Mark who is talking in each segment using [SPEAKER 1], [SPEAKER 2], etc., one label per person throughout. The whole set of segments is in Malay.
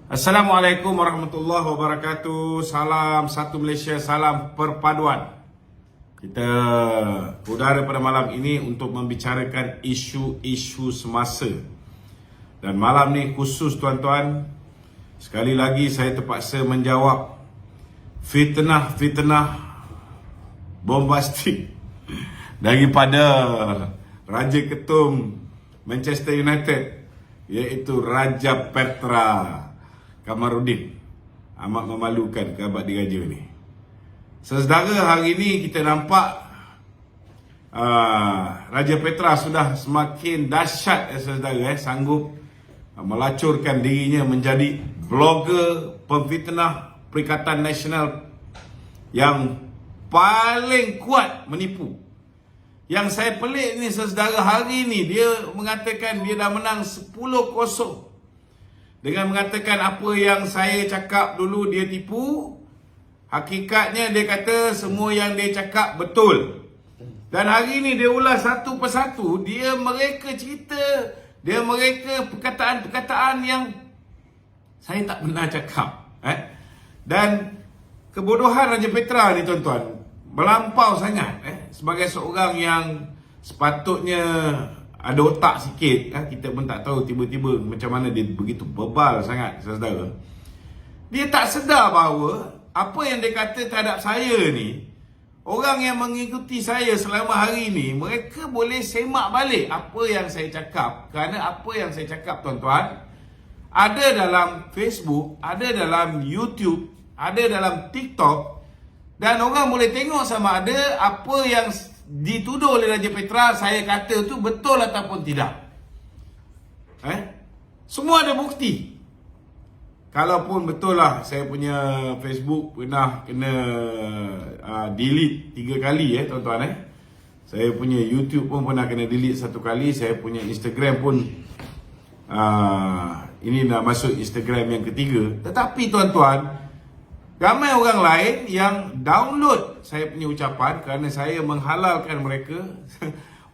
[SPEAKER 1] Assalamualaikum warahmatullahi wabarakatuh. Salam satu Malaysia, salam perpaduan. Kita udara pada malam ini untuk membicarakan isu-isu semasa. Dan malam ni khusus tuan-tuan, sekali lagi saya terpaksa menjawab fitnah-fitnah bombastik daripada Raja Ketum Manchester United, iaitu Raja Petra Kamarudin. Amat memalukan kerabat diraja ni. Saudara, hari ni kita nampak Raja Petra sudah semakin dahsyat, saudara, sanggup melacurkan dirinya menjadi blogger pemfitnah Perikatan Nasional yang paling kuat menipu. Yang saya pelik ni, saudara, hari ni dia mengatakan dia dah menang 10-0. Dengan mengatakan apa yang saya cakap dulu dia tipu, hakikatnya dia kata semua yang dia cakap betul. Dan hari ni dia ulas satu persatu, dia mereka cerita, dia mereka perkataan-perkataan yang saya tak pernah cakap. Dan kebodohan Raja Petra ni, tuan-tuan, melampau sangat. Sebagai seorang yang sepatutnya ada otak sikit, kita pun tak tahu tiba-tiba macam mana dia begitu bebal sangat, saudara. Dia tak sedar bahawa apa yang dia kata terhadap saya ni, orang yang mengikuti saya selama hari ni, mereka boleh semak balik apa yang saya cakap. Kerana apa yang saya cakap, tuan-tuan, ada dalam Facebook, ada dalam YouTube, ada dalam TikTok, dan orang boleh tengok sama ada apa yang dituduh oleh Raja Petra saya kata tu betul ataupun tidak. Semua ada bukti. Kalaupun betul lah saya punya Facebook pernah kena delete 3 kali, tuan-tuan. Saya punya YouTube pun pernah kena delete 1 kali. Saya punya Instagram pun ini dah masuk Instagram yang ketiga. Tetapi, tuan-tuan, ramai orang lain yang download saya punya ucapan kerana saya menghalalkan mereka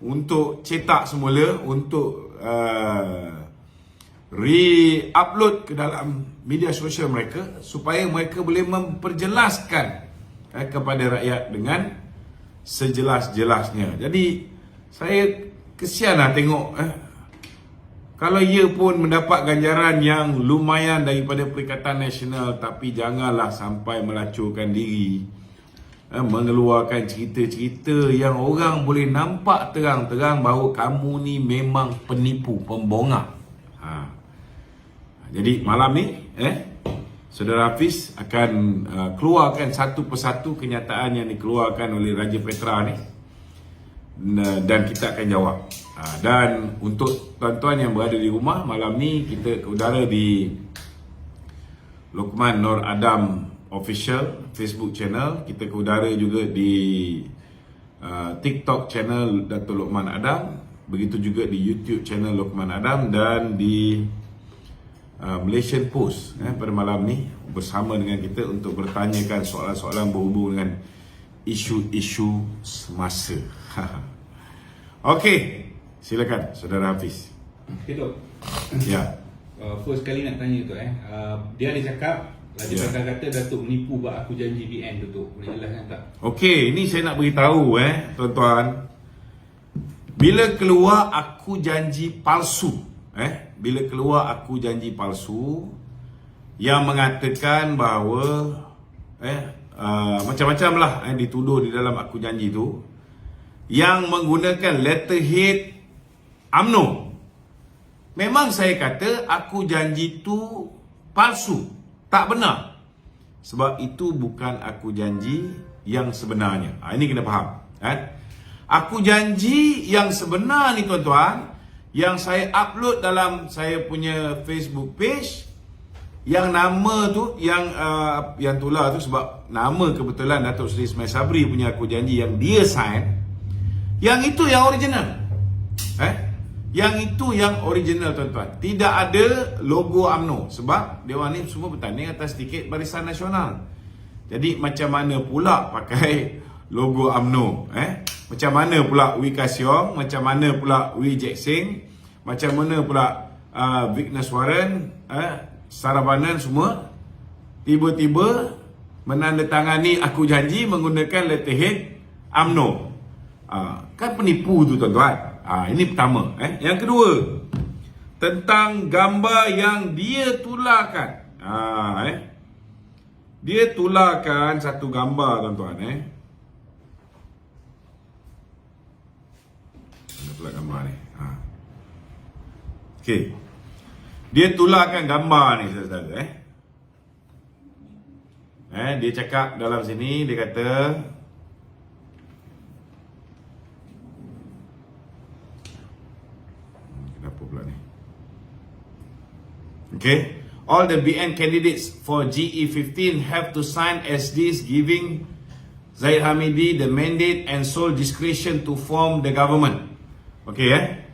[SPEAKER 1] untuk cetak semula, untuk re-upload ke dalam media sosial mereka supaya mereka boleh memperjelaskan kepada rakyat dengan sejelas-jelasnya. Jadi saya kesianlah tengok kalau ia pun mendapat ganjaran yang lumayan daripada Perikatan Nasional, tapi janganlah sampai melacurkan diri, mengeluarkan cerita-cerita yang orang boleh nampak terang-terang bahawa kamu ni memang penipu, pembongak. Jadi malam ni Saudara Hafiz akan keluarkan satu persatu kenyataan yang dikeluarkan oleh Raja Petra ni, dan kita akan jawab. Dan untuk tuan-tuan yang berada di rumah, malam ni kita ke udara di Luqman Nur Adam Official Facebook channel. Kita ke udara juga di TikTok channel Dato' Luqman Adam. Begitu juga di YouTube channel Luqman Adam, dan di Malaysian Post pada malam ni bersama dengan kita untuk bertanyakan soalan-soalan berhubung dengan isu-isu semasa. Okey, silakan Saudara Hafiz.
[SPEAKER 2] Okay, Dok.
[SPEAKER 1] Ya.
[SPEAKER 2] First kali nak tanya tu dia ada cakap Raja Petra kata Datuk menipu buat aku janji BN tu, boleh jelaskan tak?
[SPEAKER 1] Okey, ini saya nak beritahu tuan-tuan. Bila keluar aku janji palsu, bila keluar aku janji palsu yang mengatakan bahawa macam-macam lah dituduh di dalam aku janji tu, yang menggunakan letterhead UMNO. Memang saya kata aku janji tu palsu, tak benar. Sebab itu bukan aku janji yang sebenarnya. Ini kena faham. Aku janji yang sebenar ni, tuan-tuan, yang saya upload dalam saya punya Facebook page, yang nama tu, yang tular tu, sebab nama kebetulan Datuk Seri Ismail Sabri punya aku janji yang dia sign, yang itu yang original. Yang itu yang original, tuan-tuan. Tidak ada logo UMNO, sebab dia orang ni semua bertanding atas tiket Barisan Nasional. Jadi macam mana pula pakai logo UMNO? Macam mana pula Wee Ka Siong, macam mana pula Wee Jack Singh, macam mana pula Vigneswaran, sarabanan semua, tiba-tiba menandatangani aku janji menggunakan letterhead UMNO. Kan penipu tu tuan-tuan. Ini pertama. Yang kedua, tentang gambar yang dia tularkan. Dia tularkan satu gambar tuan-tuan. Mana pula gambar ni? Okey. Dia tularkan gambar ni saudara. Dia cakap dalam sini, dia kata kenapa pula ni? Okay, all the BN candidates for GE15 have to sign SDs giving Zahid Hamidi the mandate and sole discretion to form the government. Okay,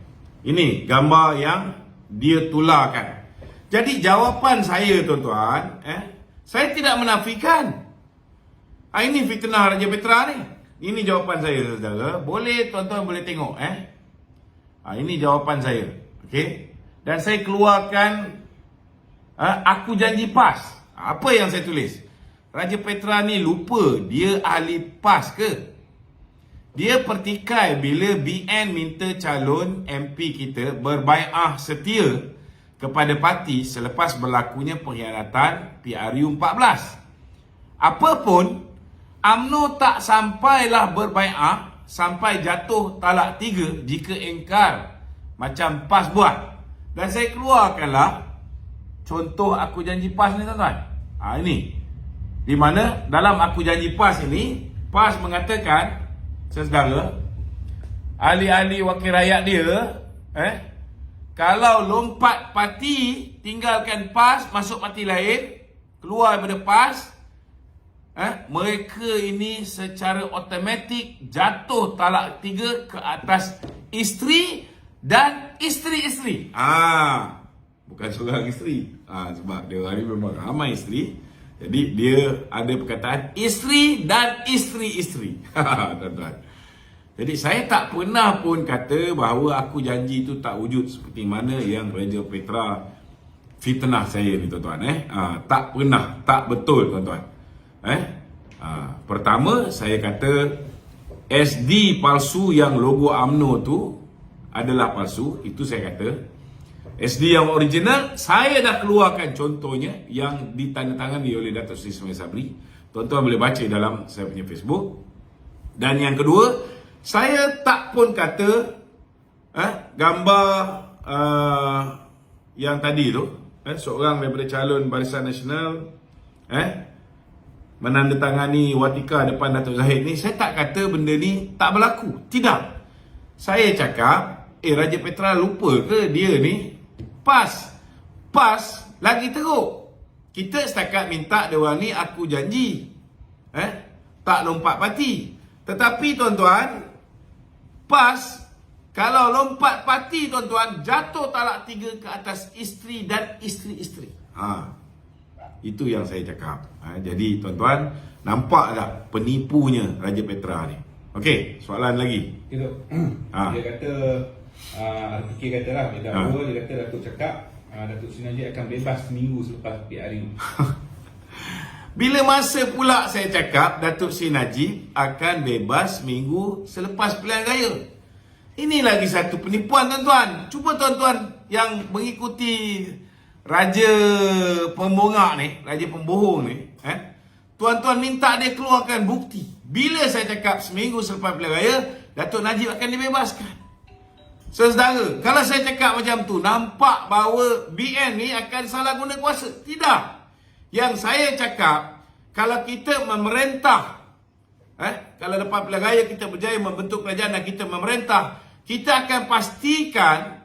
[SPEAKER 1] ini gambar yang dia tularkan. Jadi jawapan saya tuan-tuan, saya tidak menafikan. Ini fitnah Raja Petra ni. Ini jawapan saya saudara. Boleh tuan-tuan boleh tengok ini jawapan saya. Okey. Dan saya keluarkan aku janji PAS. Apa yang saya tulis? Raja Petra ni lupa dia ahli PAS ke? Dia pertikai bila BN minta calon MP kita berbaiah setia kepada parti selepas berlakunya pengkhianatan PRU 14. Apapun, UMNO tak sampailah berbaiah sampai jatuh talak 3 jika engkar macam PAS buat. Dan saya keluarkanlah contoh aku janji PAS ni tuan-tuan. Ini. Di mana dalam aku janji PAS ini, PAS mengatakan, saudara, ahli-ahli wakil rakyat dia, kalau lompat parti, tinggalkan PAS, masuk parti lain, keluar daripada PAS, mereka ini secara automatik jatuh talak 3 ke atas isteri dan isteri-isteri. Bukan seorang isteri. Sebab dia hari memang ramai isteri. Jadi dia ada perkataan isteri dan isteri-isteri. Tuan-tuan. Jadi saya tak pernah pun kata bahawa aku janji itu tak wujud seperti mana yang Raja Petra fitnah saya ni tuan-tuan. Tak pernah, tak betul tuan-tuan. Pertama saya kata SD palsu yang logo UMNO tu adalah palsu. Itu saya kata. SD yang original saya dah keluarkan contohnya yang ditandatangani oleh Datuk Seri Ismail Sabri. Tuan-tuan boleh baca dalam saya punya Facebook. Dan yang kedua, saya tak pun kata gambar yang tadi tu, seorang daripada calon Barisan Nasional menandatangani watika depan Datuk Zahid ni, saya tak kata benda ni tak berlaku. Tidak. Saya cakap, Raja Petra lupa ke dia ni PAS lagi teruk. Kita setakat minta dia orang ni aku janji. Tak lompat parti. Tetapi tuan-tuan, PAS kalau lompat parti tuan-tuan, jatuh talak 3 ke atas isteri dan isteri-isteri. Itu yang saya cakap. Jadi tuan-tuan, nampak tak penipunya Raja Petra ni? Okey, soalan lagi.
[SPEAKER 2] Dia kata Fikir kata lah, dia kata Datuk cakap Datuk Seri Najib akan bebas seminggu selepas PRU.
[SPEAKER 1] Bila masa pula saya cakap Datuk Seri Najib akan bebas minggu selepas pilihan raya? Ini lagi satu penipuan tuan-tuan. Cuba tuan-tuan yang mengikuti Raja Pembongak ni, Raja Pembohong ni, tuan-tuan minta dia keluarkan bukti. Bila saya cakap seminggu selepas pilihan raya Datuk Najib akan dibebaskan. Saudara, kalau saya cakap macam tu, nampak bahawa BN ni akan salah guna kuasa. Tidak. Yang saya cakap, kalau kita memerintah, kalau lepas pilihan raya kita berjaya membentuk kerajaan dan kita memerintah, kita akan pastikan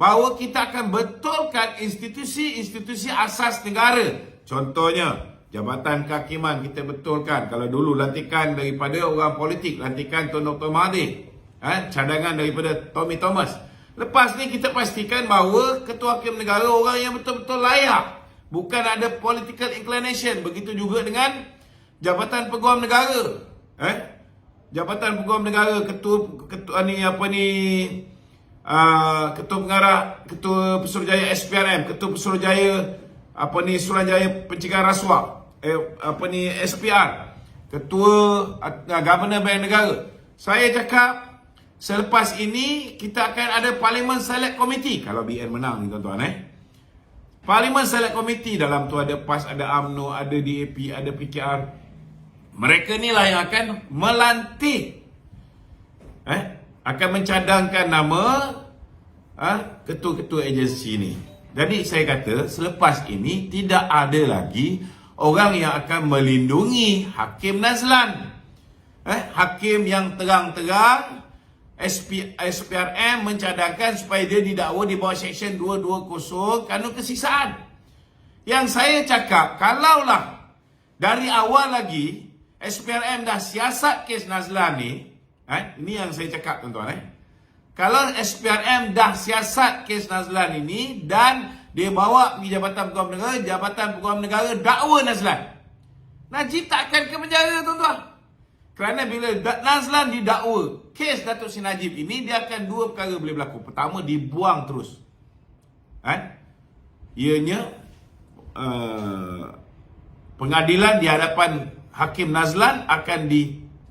[SPEAKER 1] bahawa kita akan betulkan institusi-institusi asas negara. Contohnya, Jabatan Kehakiman kita betulkan. Kalau dulu lantikan daripada orang politik, lantikan Tun Dr. Mahathir. Cadangan daripada Tommy Thomas. Lepas ni kita pastikan bahawa Ketua Hakim Negara orang yang betul-betul layak, bukan ada political inclination. Begitu juga dengan Jabatan Peguam Negara. Jabatan Peguam Negara, Ketua Pengarah, Ketua Pesuruhjaya SPRM, Ketua Pesuruhjaya Suruhanjaya Pencegahan Rasuah, SPR, Ketua Governor Bank Negara. Saya cakap selepas ini kita akan ada Parliament Select Committee kalau BN menang ni tuan-tuan. Parliament Select Committee, dalam tu ada PAS, ada UMNO, ada DAP, ada PKR. Mereka ni lah yang akan melantik, akan mencadangkan nama ketua-ketua agensi ni. Jadi saya kata selepas ini tidak ada lagi orang yang akan melindungi Hakim Nazlan. Hakim yang terang-terang SPRM mencadangkan supaya dia didakwa di bawah Seksyen 220 Kanun Kesiksaan. Yang saya cakap, kalaulah dari awal lagi SPRM dah siasat kes Nazlan ni, ini yang saya cakap tuan-tuan. Kalau SPRM dah siasat kes Nazlan ini dan dia bawa pergi Jabatan Peguam Negara, Jabatan Peguam Negara dakwa Nazlan, Najib tak akan ke penjara tuan-tuan. Kerana bila Nazlan didakwa, kes Datuk Seri Najib ini, dia akan dua perkara boleh berlaku. Pertama, dibuang terus. Ianya pengadilan di hadapan Hakim Nazlan akan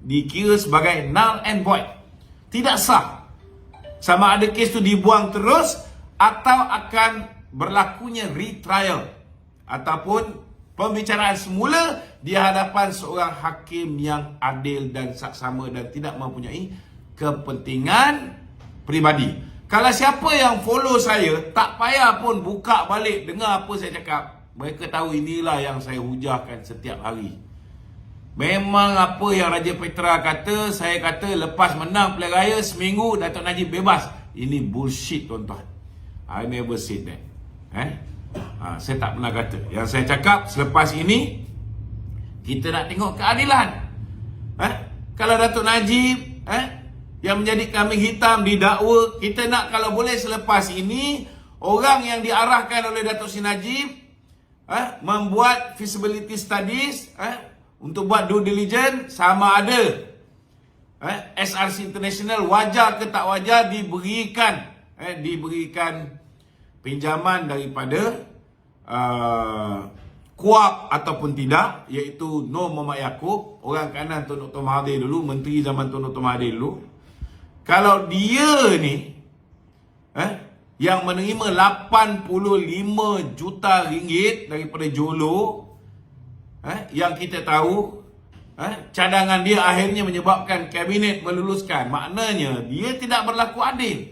[SPEAKER 1] dikira sebagai null and void. Tidak sah. Sama ada kes tu dibuang terus atau akan berlakunya retrial ataupun pembicaraan semula di hadapan seorang hakim yang adil dan saksama dan tidak mempunyai kepentingan peribadi. Kalau siapa yang follow saya, tak payah pun buka balik dengar apa saya cakap. Mereka tahu inilah yang saya hujahkan setiap hari. Memang apa yang Raja Petra kata, saya kata lepas menang pilihan raya seminggu Datuk Najib bebas. Ini bullshit tuan-tuan. I never said that. Saya tak pernah kata. Yang saya cakap selepas ini kita nak tengok keadilan. Kalau Datuk Najib yang menjadi kambing hitam didakwa, kita nak kalau boleh selepas ini orang yang diarahkan oleh Datuk Seri Najib membuat feasibility studies untuk buat due diligence sama ada SRC International wajar ke tak wajar diberikan pinjaman daripada KUAP ataupun tidak, iaitu Nur Muhammad Yaakob, orang kanan Tun Dr. Mahathir dulu, menteri zaman Tun Dr. Mahathir dulu. Kalau dia ni yang menerima 85 juta ringgit daripada Jolo, yang kita tahu cadangan dia akhirnya menyebabkan kabinet meluluskan, maknanya dia tidak berlaku adil.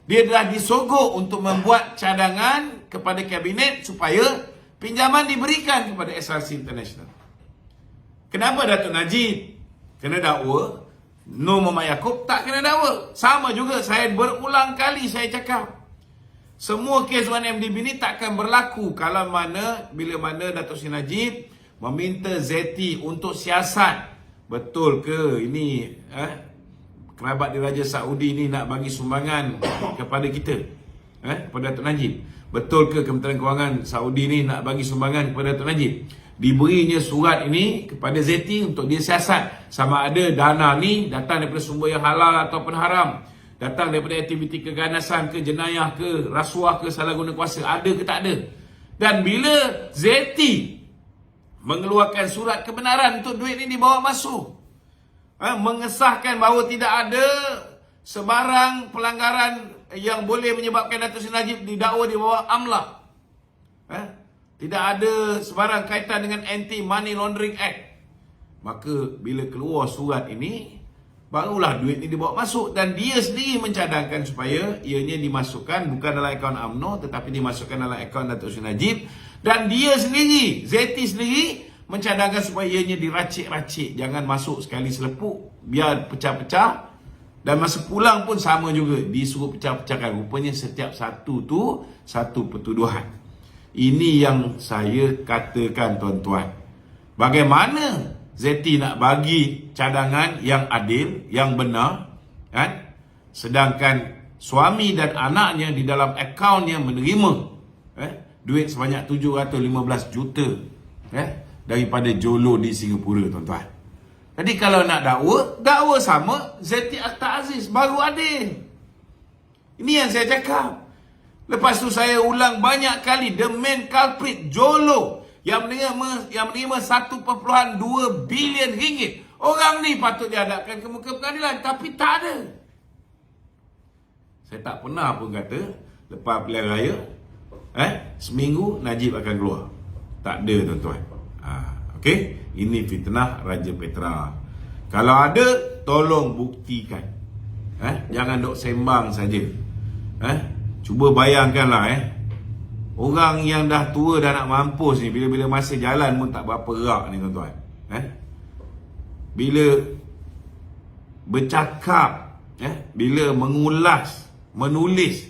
[SPEAKER 1] Dia telah disogok untuk membuat cadangan kepada kabinet supaya pinjaman diberikan kepada SRC International. Kenapa Datuk Najib kena dakwa, Nur Muhammad Yaakob tak kena dakwa? Sama juga, saya berulang kali saya cakap, semua kes 1MDB ni takkan berlaku kalau bila mana Datuk Seri Najib meminta ZT untuk siasat. Betul ke ini kerabat di Raja Saudi ni nak bagi sumbangan kepada kita, kepada Datuk Najib? Betul ke Kementerian Kewangan Saudi ni nak bagi sumbangan kepada Datuk Najib? Diberinya surat ini kepada ZT untuk dia siasat sama ada dana ni datang daripada sumber yang halal ataupun haram, datang daripada aktiviti keganasan ke, jenayah ke, rasuah ke, salah guna kuasa, ada ke tak ada. Dan bila ZT mengeluarkan surat kebenaran untuk duit ini dibawa masuk, mengesahkan bahawa tidak ada sebarang pelanggaran yang boleh menyebabkan Datuk Seri Najib didakwa di bawah AMLA, tidak ada sebarang kaitan dengan Anti Money Laundering Act, maka bila keluar surat ini barulah duit ini dibawa masuk. Dan dia sendiri mencadangkan supaya ianya dimasukkan bukan dalam akaun UMNO tetapi dimasukkan dalam akaun Datuk Seri Najib. Dan dia sendiri, ZT sendiri mencadangkan supaya ianya diracik-racik, jangan masuk sekali selepuk, biar pecah-pecah. Dan masa pulang pun sama juga, disuruh pecah-pecahkan. Rupanya setiap satu tu satu pertuduhan. Ini yang saya katakan tuan-tuan. Bagaimana ZT nak bagi cadangan yang adil, yang benar, sedangkan suami dan anaknya di dalam akaunnya menerima duit sebanyak 715 juta daripada Jolo di Singapura tuan-tuan. Jadi kalau nak dakwa sama ZT Akhtar Aziz, baru adil. Ini yang saya cakap. Lepas tu saya ulang banyak kali, the main culprit Jolo yang menerima 1.2 bilion ringgit. Orang ni patut dihadapkan ke muka pengadilan, tapi tak ada. Saya tak pernah pun kata lepas pilihan raya seminggu Najib akan keluar. Tak ada, tuan-tuan. Okey, ini fitnah Raja Petra. Kalau ada, tolong buktikan. Jangan dok sembang saja. Cuba bayangkanlah orang yang dah tua dah nak mampus ni, bila-bila masa jalan pun tak berapa gerak ni, tuan-tuan. Bila bercakap, bila mengulas, menulis,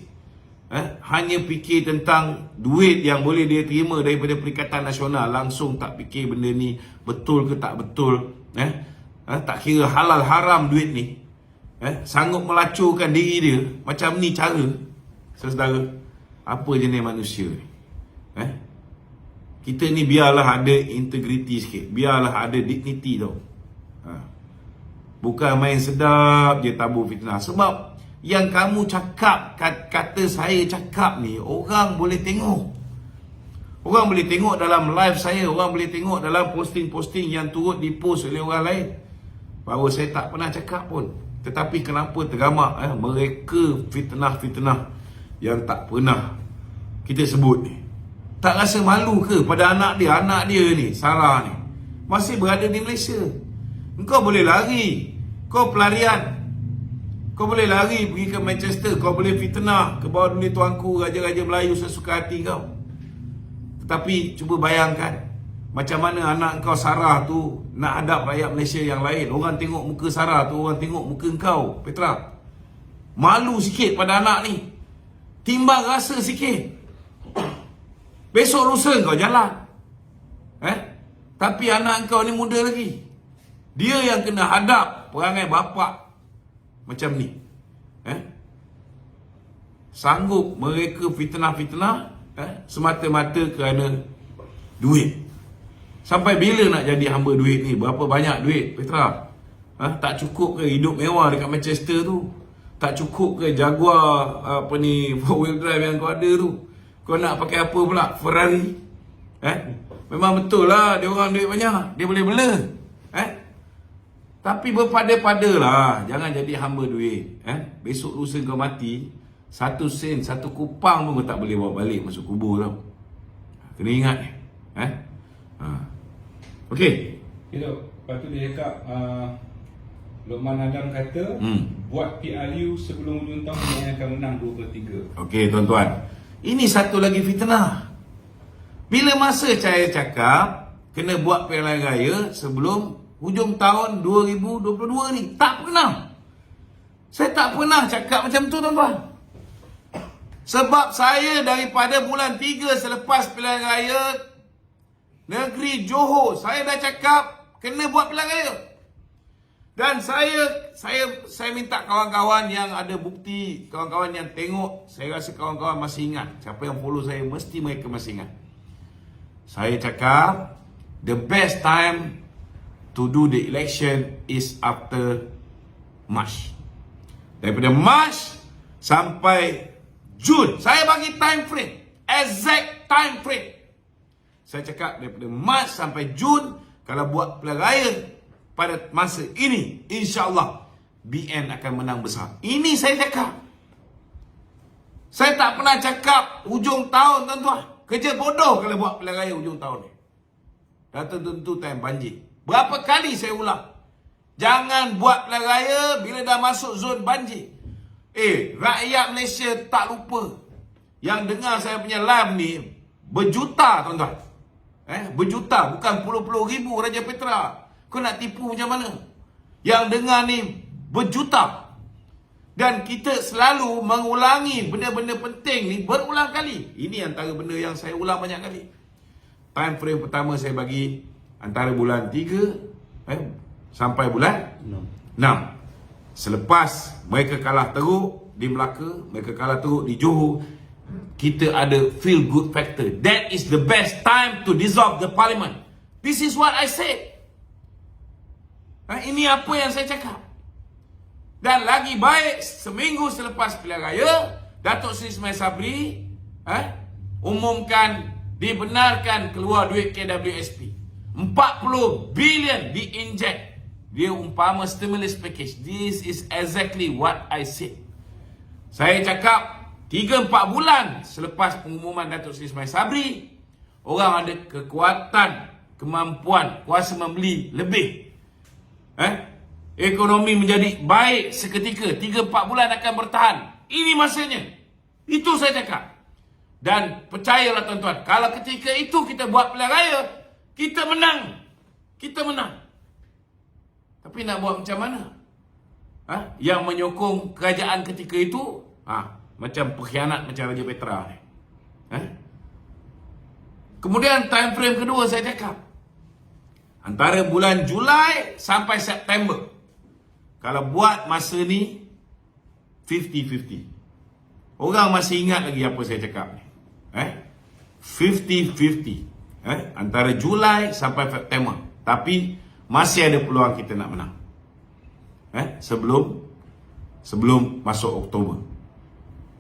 [SPEAKER 1] hanya fikir tentang duit yang boleh dia terima daripada Perikatan Nasional, langsung tak fikir benda ni betul ke tak betul, tak kira halal haram duit ni, sanggup melacurkan diri dia. Macam ni cara, saudara, apa jenis manusia ni? Kita ni biarlah ada integriti sikit, biarlah ada dignity tau. Bukan main sedap je tabur fitnah. Sebab yang kamu cakap, kata saya cakap ni, orang boleh tengok. Orang boleh tengok dalam live saya, orang boleh tengok dalam posting-posting yang turut dipost oleh orang lain, bahawa saya tak pernah cakap pun. Tetapi kenapa tergamak mereka fitnah-fitnah yang tak pernah kita sebut ni? Tak rasa malu ke pada anak dia ni, Sarah ni, masih berada di Malaysia? Engkau boleh lari, kau pelarian, kau boleh lari pergi ke Manchester, kau boleh fitnah ke bawah dunia tuanku, raja-raja Melayu sesuka hati kau. Tetapi cuba bayangkan macam mana anak kau Sarah tu nak hadap rakyat Malaysia yang lain. Orang tengok muka Sarah tu, orang tengok muka kau, Petra. Malu sikit pada anak ni, timbang rasa sikit. Besok lusa kau jalan, tapi anak kau ni muda lagi, dia yang kena hadap perangai bapak macam ni. Sanggup mereka fitnah-fitnah semata-mata kerana duit. Sampai bila nak jadi hamba duit ni? Berapa banyak duit, Petra? Tak cukup ke hidup mewah dekat Manchester tu? Tak cukup ke Jaguar 4 wheel drive yang kau ada tu? Kau nak pakai apa pula? Ferrari? Memang betul lah dia orang duit banyak, dia boleh bela. Tapi berpada-padalah, jangan jadi hamba duit. Besok lusa kau mati, 1 sen, 1 kupang pun kau tak boleh bawa balik masuk kubur tau. Kena ingat ni. Okey.
[SPEAKER 2] Lepas tu dia cakap Lokman Adam kata buat PRU sebelum hujung tahun yang akan menang 2/3.
[SPEAKER 1] Okey, tuan-tuan, ini satu lagi fitnah. Bila masa saya cakap kena buat pilihan raya sebelum hujung tahun 2022 ni, tak pernah. Saya tak pernah cakap macam tu, tuan-tuan. Sebab saya daripada bulan 3 selepas pilihan raya negeri Johor, saya dah cakap kena buat pilihan raya. Dan saya minta kawan-kawan yang ada bukti, kawan-kawan yang tengok, saya rasa kawan-kawan masih ingat. Siapa yang follow saya, mesti mereka masih ingat. Saya cakap the best time to do the election is after March. Daripada March sampai Jun. Saya bagi time frame, exact time frame. Saya cakap daripada March sampai Jun, kalau buat pilihan raya pada masa ini, insya-Allah BN akan menang besar. Ini saya cakap. Saya tak pernah cakap hujung tahun, tuan-tuan. Kerja bodoh kalau buat pilihan raya hujung tahun ni. Dah tentu time banjir. Berapa kali saya ulang, jangan buat pilihan raya bila dah masuk zon banjir. Rakyat Malaysia tak lupa. Yang dengar saya punya live ni berjuta, tuan-tuan. Berjuta, bukan puluh-puluh ribu. Raja Petra, kau nak tipu macam mana? Yang dengar ni berjuta. Dan kita selalu mengulangi benda-benda penting ni berulang kali. Ini antara benda yang saya ulang banyak kali. Time frame pertama saya bagi antara bulan 3 sampai bulan 6. Selepas mereka kalah teruk di Melaka, mereka kalah teruk di Johor, kita ada feel good factor. That is the best time to dissolve the parliament. This is what I said. Ini apa yang saya cakap. Dan lagi baik, seminggu selepas pilihan raya, Datuk Seri Ismail Sabri umumkan dibenarkan keluar duit KWSP. 40 bilion diinjek. Dia umpama stimulus package. This is exactly what I said. Saya cakap 3-4 bulan selepas pengumuman Datuk Seri Ismail Sabri, orang ada kekuatan, kemampuan, kuasa membeli lebih. Ekonomi menjadi baik seketika. 3-4 bulan akan bertahan. Ini masanya. Itu saya cakap. Dan percayalah tuan-tuan, kalau ketika itu kita buat pilihan raya, kita menang. Kita menang. Tapi nak buat macam mana? Yang menyokong kerajaan ketika itu, macam pengkhianat macam Raja Petra ni. Kemudian time frame kedua saya cakap, antara bulan Julai sampai September. Kalau buat masa ni 50-50. Orang masih ingat lagi apa saya cakap ni. 50-50. Antara Julai sampai September. Tapi masih ada peluang kita nak menang. Sebelum masuk Oktober.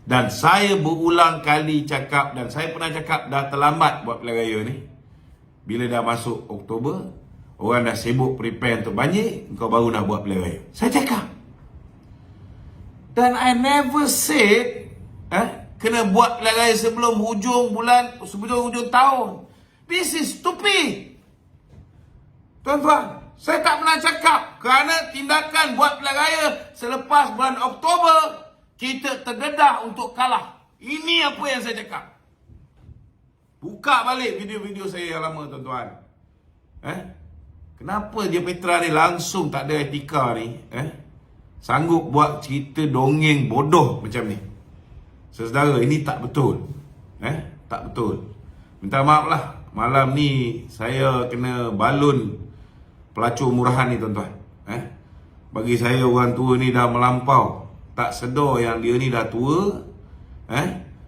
[SPEAKER 1] Dan saya berulang kali cakap, dan saya pernah cakap dah terlambat buat pilihan raya ni. Bila dah masuk Oktober, orang dah sibuk prepare untuk banjir, kau baru nak buat pilihan raya. Saya cakap. Dan I never said kena buat pilihan raya sebelum hujung bulan, sebelum hujung tahun. This is stupid. Tuan-tuan, saya tak pernah cakap kerana tindakan buat pilihan raya selepas bulan Oktober, kita terdedah untuk kalah. Ini apa yang saya cakap. Buka balik video-video saya yang lama, tuan-tuan. Kenapa dia Petra ni langsung tak ada etika ni? Sanggup buat cerita dongeng bodoh macam ni. Saudara, ini tak betul. Tak betul. Minta maaf lah. Malam ni saya kena balun pelacur murahan ni, tuan-tuan. Bagi saya orang tua ni dah melampau. Tak sedar yang dia ni dah tua.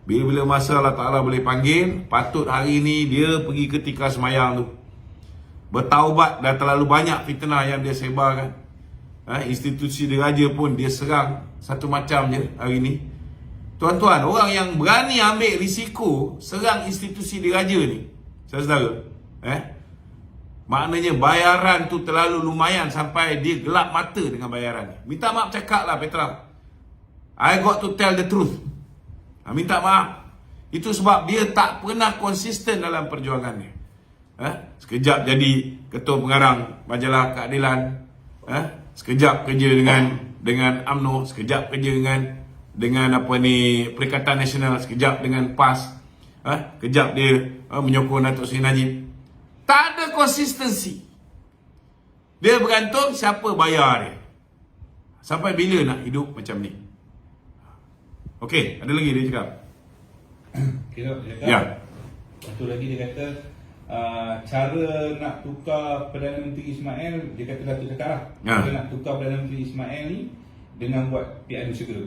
[SPEAKER 1] Bila-bila masa Allah Ta'ala boleh panggil, patut hari ni dia pergi ketika semayang tu. Bertaubat, dah terlalu banyak fitnah yang dia sebarkan. Institusi diraja pun dia serang satu macam je hari ni. Tuan-tuan, orang yang berani ambil risiko serang institusi diraja ni, saudara, maknanya bayaran tu terlalu lumayan sampai dia gelap mata dengan bayaran ni. Minta maaf cakap lah Petra, I got to tell the truth. Minta maaf. Itu sebab dia tak pernah konsisten dalam perjuangannya. Sekejap jadi ketua pengarang majalah Keadilan, sekejap kerja dengan UMNO, sekejap kerja dengan apa ni Perikatan Nasional, sekejap dengan PAS, kejap dia menyokong Datuk Seri Najib. Tak ada konsistensi. Dia bergantung siapa bayar dia. Sampai bila nak hidup macam ni? Okey, ada lagi dia cakap.
[SPEAKER 2] Kira dia cakap.
[SPEAKER 1] Ya.
[SPEAKER 2] Satu lagi dia kata cara nak tukar Perdana Menteri Ismail, dia kata Datuk cakap lah. Cara nak tukar Perdana Menteri Ismail ni dengan buat PRU segera.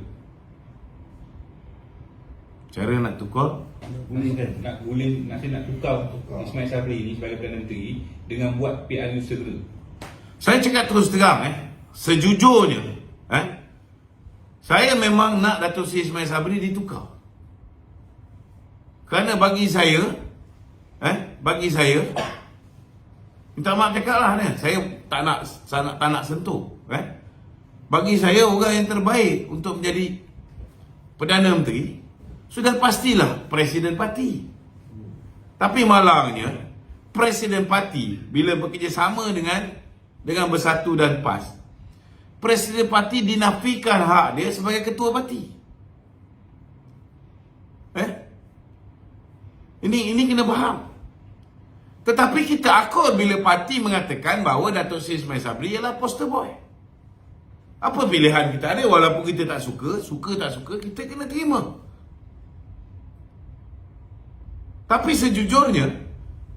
[SPEAKER 1] Cara nak tukar?
[SPEAKER 2] Nak tukar Ismail Sabri ni sebagai Perdana Menteri dengan buat PRU segera.
[SPEAKER 1] Saya cakap terus terang, sejujurnya, saya memang nak Datuk Seri Ismail Sabri ditukar. Kerana bagi saya, minta maaf cakap lah, saya tak nak sentuh. Bagi saya, orang yang terbaik untuk menjadi Perdana Menteri sudah pastilah Presiden Parti. Tapi malangnya, Presiden Parti bila bekerjasama dengan Bersatu dan PAS, Presiden Parti dinafikan hak dia sebagai ketua parti. Ini kena faham. Tetapi kita akut bila parti mengatakan bahawa Datuk Seri Ismail Sabri ialah poster boy. Apa pilihan kita ada? Walaupun kita tak suka tak suka, kita kena terima. Tapi sejujurnya,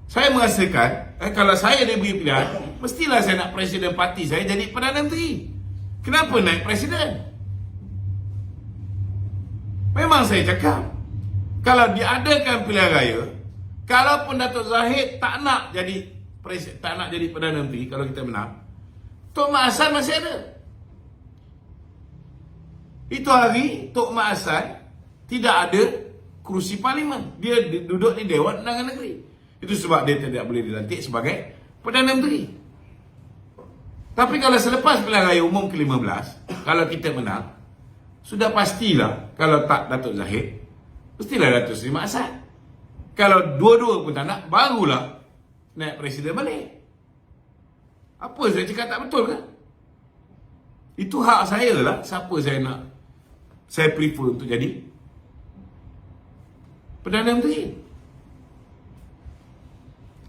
[SPEAKER 1] saya merasakan, kalau saya diberi pilihan, mestilah saya nak Presiden Parti saya jadi Perdana Menteri. Kenapa naik Presiden? Memang saya cakap, kalau diadakan pilihan raya, kalaupun Datuk Zahid tak nak jadi Perdana Menteri, kalau kita menang, Tok Mak Hassan masih ada. Itu hari Tok Mak Hassan tidak ada kerusi parlimen. Dia duduk di Dewan Undangan Negeri. Itu sebab dia tidak boleh dilantik sebagai Perdana Menteri. Tapi kalau selepas pilihan raya umum ke-15, kalau kita menang, sudah pastilah kalau tak Datuk Zahid, mestilah Datuk Seri Mat Hassan. Kalau dua-dua pun tak nak, barulah naik presiden balik. Apa saya cakap tak betul ke? Itu hak saya lah. Siapa saya nak, saya prefer untuk jadi Perdana Menteri.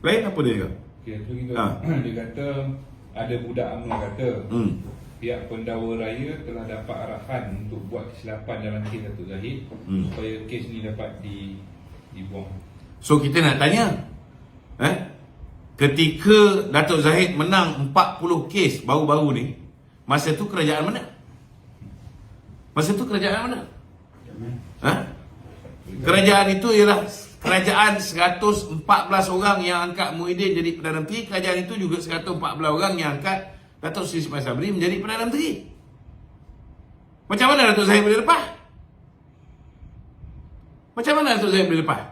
[SPEAKER 1] Lain apa dia cakap?
[SPEAKER 2] Okay, tu kita, dia kata ada budak UMNO kata pihak pendakwa raya telah dapat arahan untuk buat kesilapan dalam kes Datuk Zahid supaya kes ni dapat dibuang.
[SPEAKER 1] So kita nak tanya, ketika Datuk Zahid menang 40 kes baru-baru ni, masa tu kerajaan mana? Masa tu kerajaan mana? Kerajaan itu ialah kerajaan 114 orang yang angkat Muhyiddin jadi Perdana Menteri. Kerajaan itu juga 114 orang yang angkat Datuk Seri Ismail Sabri menjadi Perdana Menteri. Macam mana Datuk Zahid boleh lepas? Macam mana Datuk Zahid boleh lepas?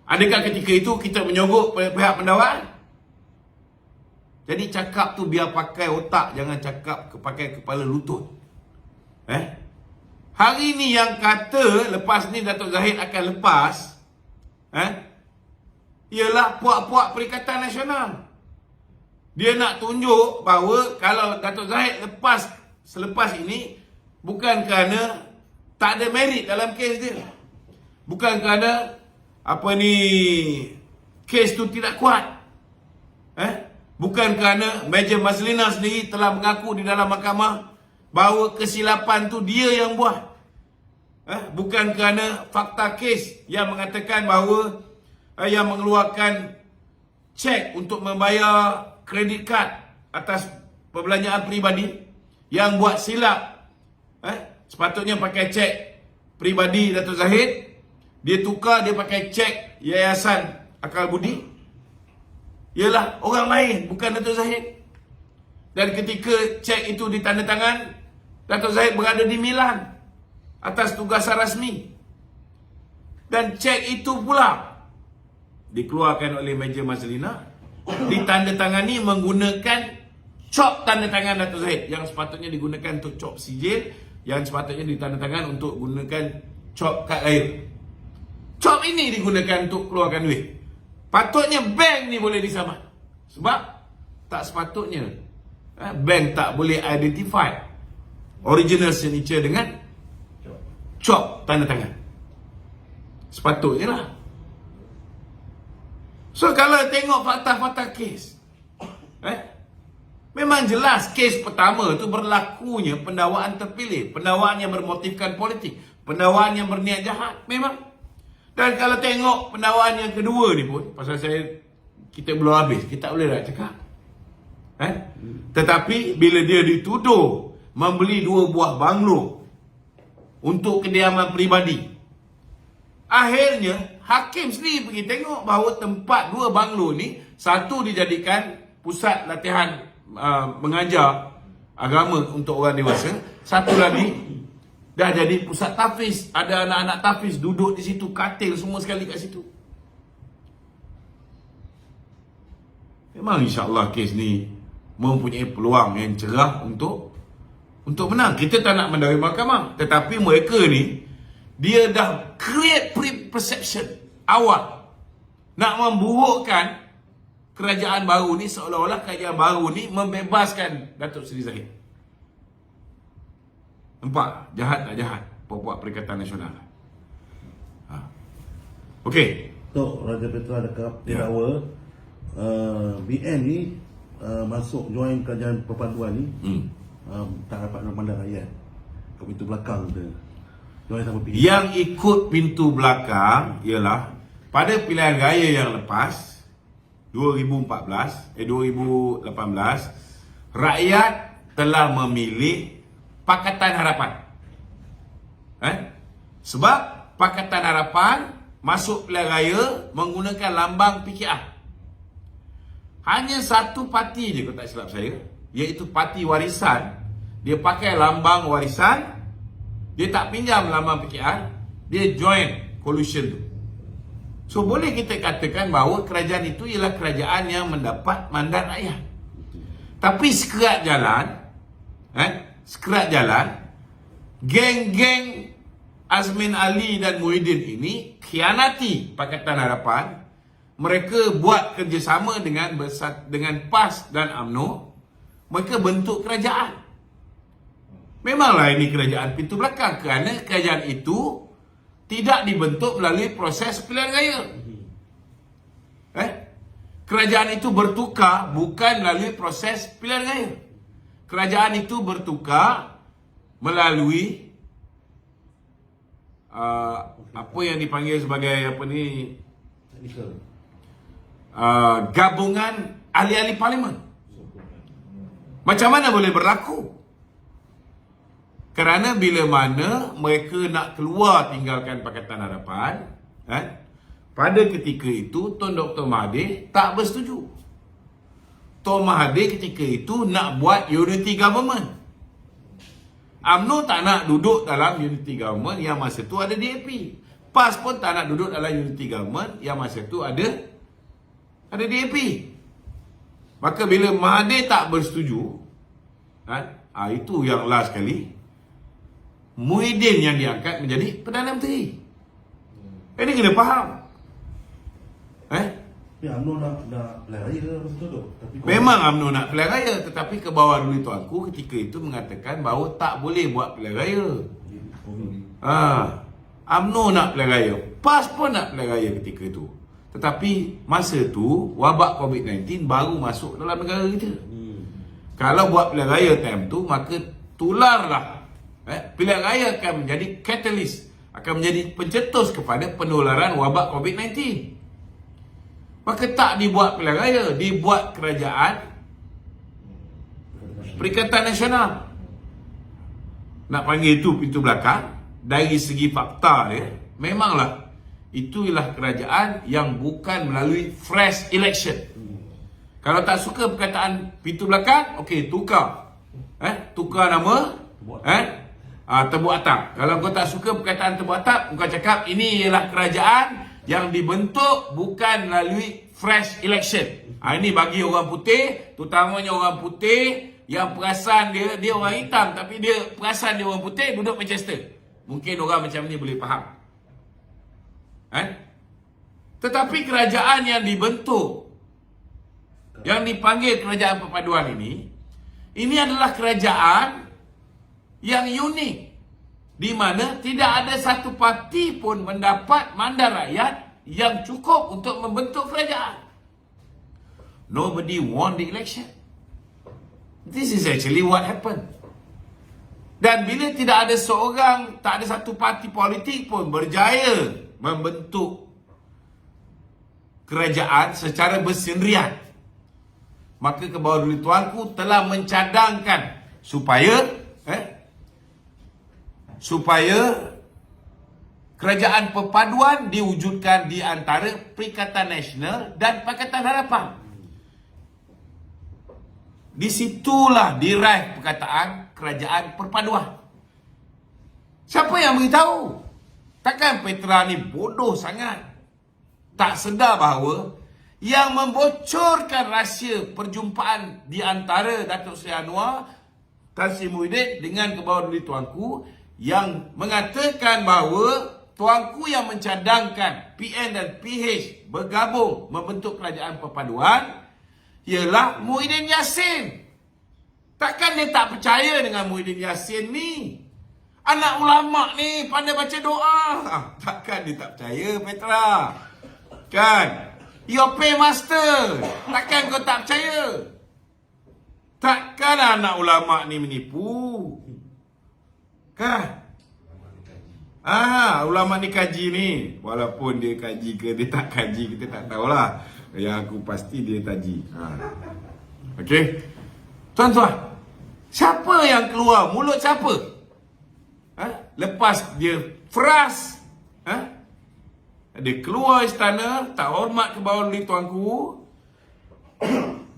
[SPEAKER 1] Adakah ketika itu kita menyogok pihak pendakwaan? Jadi cakap tu biar pakai otak, jangan cakap pakai kepala lutut. Hari ni yang kata lepas ni Datuk Zahid akan lepas, ialah puak-puak Perikatan Nasional. Dia nak tunjuk bahawa kalau Datuk Zahid selepas ini, bukan kerana tak ada merit dalam kes dia, bukan kerana kes tu tidak kuat, bukan kerana Meja Mazlina sendiri telah mengaku di dalam mahkamah bahawa kesilapan tu dia yang buat, bukan kerana fakta kes yang mengatakan bahawa yang mengeluarkan cek untuk membayar kredit kad atas perbelanjaan peribadi yang buat silap, sepatutnya pakai cek peribadi Datuk Zahid, dia tukar, dia pakai cek Yayasan Akal Budi, ialah orang lain, bukan Datuk Zahid. Dan ketika cek itu ditandatangan, Datuk Zahid berada di Milan atas tugasan rasmi, dan cek itu pula dikeluarkan oleh Meja Mazlina, ditandatangani menggunakan cop tanda tangan Datuk Zahid yang sepatutnya digunakan untuk cop sijil, yang sepatutnya ditandatangan untuk gunakan cop kad lahir. Cop ini digunakan untuk keluarkan duit. Patutnya bank ni boleh disaman, sebab tak sepatutnya bank tak boleh identify original signature dengan cop tanda tangan. Sepatutnya lah. So kalau tengok fakta-fakta kes, memang jelas kes pertama tu berlakunya pendakwaan terpilih, pendakwaan yang bermotifkan politik, pendakwaan yang berniat jahat, memang. Dan kalau tengok pendakwaan yang kedua ni pun, pasal kita belum habis, kita tak boleh nak cakap. Tetapi bila dia dituduh membeli 2 buah banglo untuk kediaman peribadi, akhirnya hakim sendiri pergi tengok bahawa tempat 2 banglo ni, satu dijadikan pusat latihan mengajar agama untuk orang dewasa, satu lagi dah jadi pusat tahfiz. Ada anak-anak tahfiz duduk di situ, katil semua sekali kat situ. Memang insya-Allah kes ni mempunyai peluang yang cerah untuk menang. Kita tak nak mendakwa mahkamah, tetapi mereka ni dia dah create pre-perception awal, nak memburukkan kerajaan baru ni, seolah-olah kerajaan baru ni membebaskan Datuk Seri Zahid. Nampak? Jahat tak jahat? Puak-puak Perikatan Nasional. Okey.
[SPEAKER 3] Tok Raja Petra dekat didakwa BN ni masuk join kerajaan perpaduan ni tak dapat memandang rakyat ke pintu belakang dia. Join sama pilih.
[SPEAKER 1] Yang ikut pintu belakang ialah pada pilihan raya yang lepas 2018, rakyat telah memilih Pakatan Harapan. Sebab Pakatan Harapan masuk pilihan raya menggunakan lambang PKR. Hanya satu parti je, kalau tak silap saya, iaitu Parti Warisan. Dia pakai lambang warisan, dia tak pinjam lambang PKR, dia join coalition tu. So boleh kita katakan bahawa kerajaan itu ialah kerajaan yang mendapat mandat rakyat. Tapi sekerat jalan, geng-geng Azmin Ali dan Muhyiddin ini khianati Pakatan Harapan. Mereka buat kerjasama dengan PAS dan UMNO. Mereka bentuk kerajaan. Memanglah ini kerajaan pintu belakang, kerana kerajaan itu tidak dibentuk melalui proses pilihan raya. Kerajaan itu bertukar bukan melalui proses pilihan raya. Kerajaan itu bertukar melalui apa yang dipanggil sebagai gabungan ahli-ahli parlimen. Macam mana boleh berlaku? Kerana bila mana mereka nak keluar tinggalkan Pakatan Harapan, pada ketika itu Tun Dr. Mahathir tak bersetuju. Tun Mahathir ketika itu nak buat unity government. UMNO tak nak duduk dalam unity government yang masa tu ada DAP. PAS pun tak nak duduk dalam unity government yang masa tu ada DAP. Maka bila Mahathir tak bersetuju, itu yang last kali, Muhyiddin yang diangkat menjadi Perdana Menteri. Ini kena faham.
[SPEAKER 3] UMNO nak pilihan raya ke masa tu?
[SPEAKER 1] Memang UMNO nak pilihan raya, tetapi ke bawah dulu tuanku ketika itu mengatakan bahawa tak boleh buat pilihan raya. UMNO nak pilihan raya, PAS pun nak pilihan raya ketika itu. Tetapi masa tu wabak COVID-19 baru masuk dalam negara kita. Kalau buat pilihan raya time tu, maka tularlah. Pilihan raya akan menjadi catalyst, akan menjadi pencetus kepada penularan wabak COVID-19. Maka tak dibuat pilihan raya, dibuat kerajaan Perikatan Nasional. Nak panggil itu pintu belakang. Dari segi fakta dia, memanglah itu ialah kerajaan yang bukan melalui fresh election. Kalau tak suka perkataan pintu belakang, okey, tukar. Tukar nama, tebuk atap. Kalau kau tak suka perkataan tebuk atap, kau cakap ini ialah kerajaan yang dibentuk bukan melalui fresh election. Ini bagi orang putih, terutamanya orang putih yang perasan dia orang hitam, tapi dia perasan dia orang putih, duduk Manchester. Mungkin orang macam ni boleh faham. Tetapi kerajaan yang dibentuk, yang dipanggil kerajaan perpaduan ini adalah kerajaan yang unik, di mana tidak ada satu parti pun mendapat mandat rakyat yang cukup untuk membentuk kerajaan. Nobody won the election. This is actually what happened. Dan bila tidak ada seorang, tak ada satu parti politik pun berjaya membentuk kerajaan secara bersendirian, maka ke bawah dulu tuanku telah mencadangkan supaya kerajaan perpaduan diwujudkan di antara Perikatan Nasional dan Pakatan Harapan. Disitulah diraih perkataan kerajaan perpaduan. Siapa yang beritahu? Takkan Petra ni bodoh sangat, tak sedar bahawa yang membocorkan rahsia perjumpaan di antara Datuk Seri Anwar, Tan Sri Muhyiddin dengan ke bawah dulu tuanku, yang mengatakan bahawa tuanku yang mencadangkan PN dan PH bergabung membentuk kerajaan perpaduan ialah Muhyiddin Yassin. Takkan dia tak percaya dengan Muhyiddin Yassin ni? Anak ulama ni pandai baca doa. Takkan dia tak percaya, Petra? Kan? Your paymaster. Takkan kau tak percaya? Takkan anak ulama ni menipu? Kan? Ulama ni kaji ni. Walaupun dia kaji ke dia tak kaji, kita tak tahulah. Yang aku pasti dia kaji. Okey. Tuan-tuan, siapa yang keluar? Mulut siapa? Lepas dia frust, dia keluar istana, tak hormat ke bawah dulu tuanku.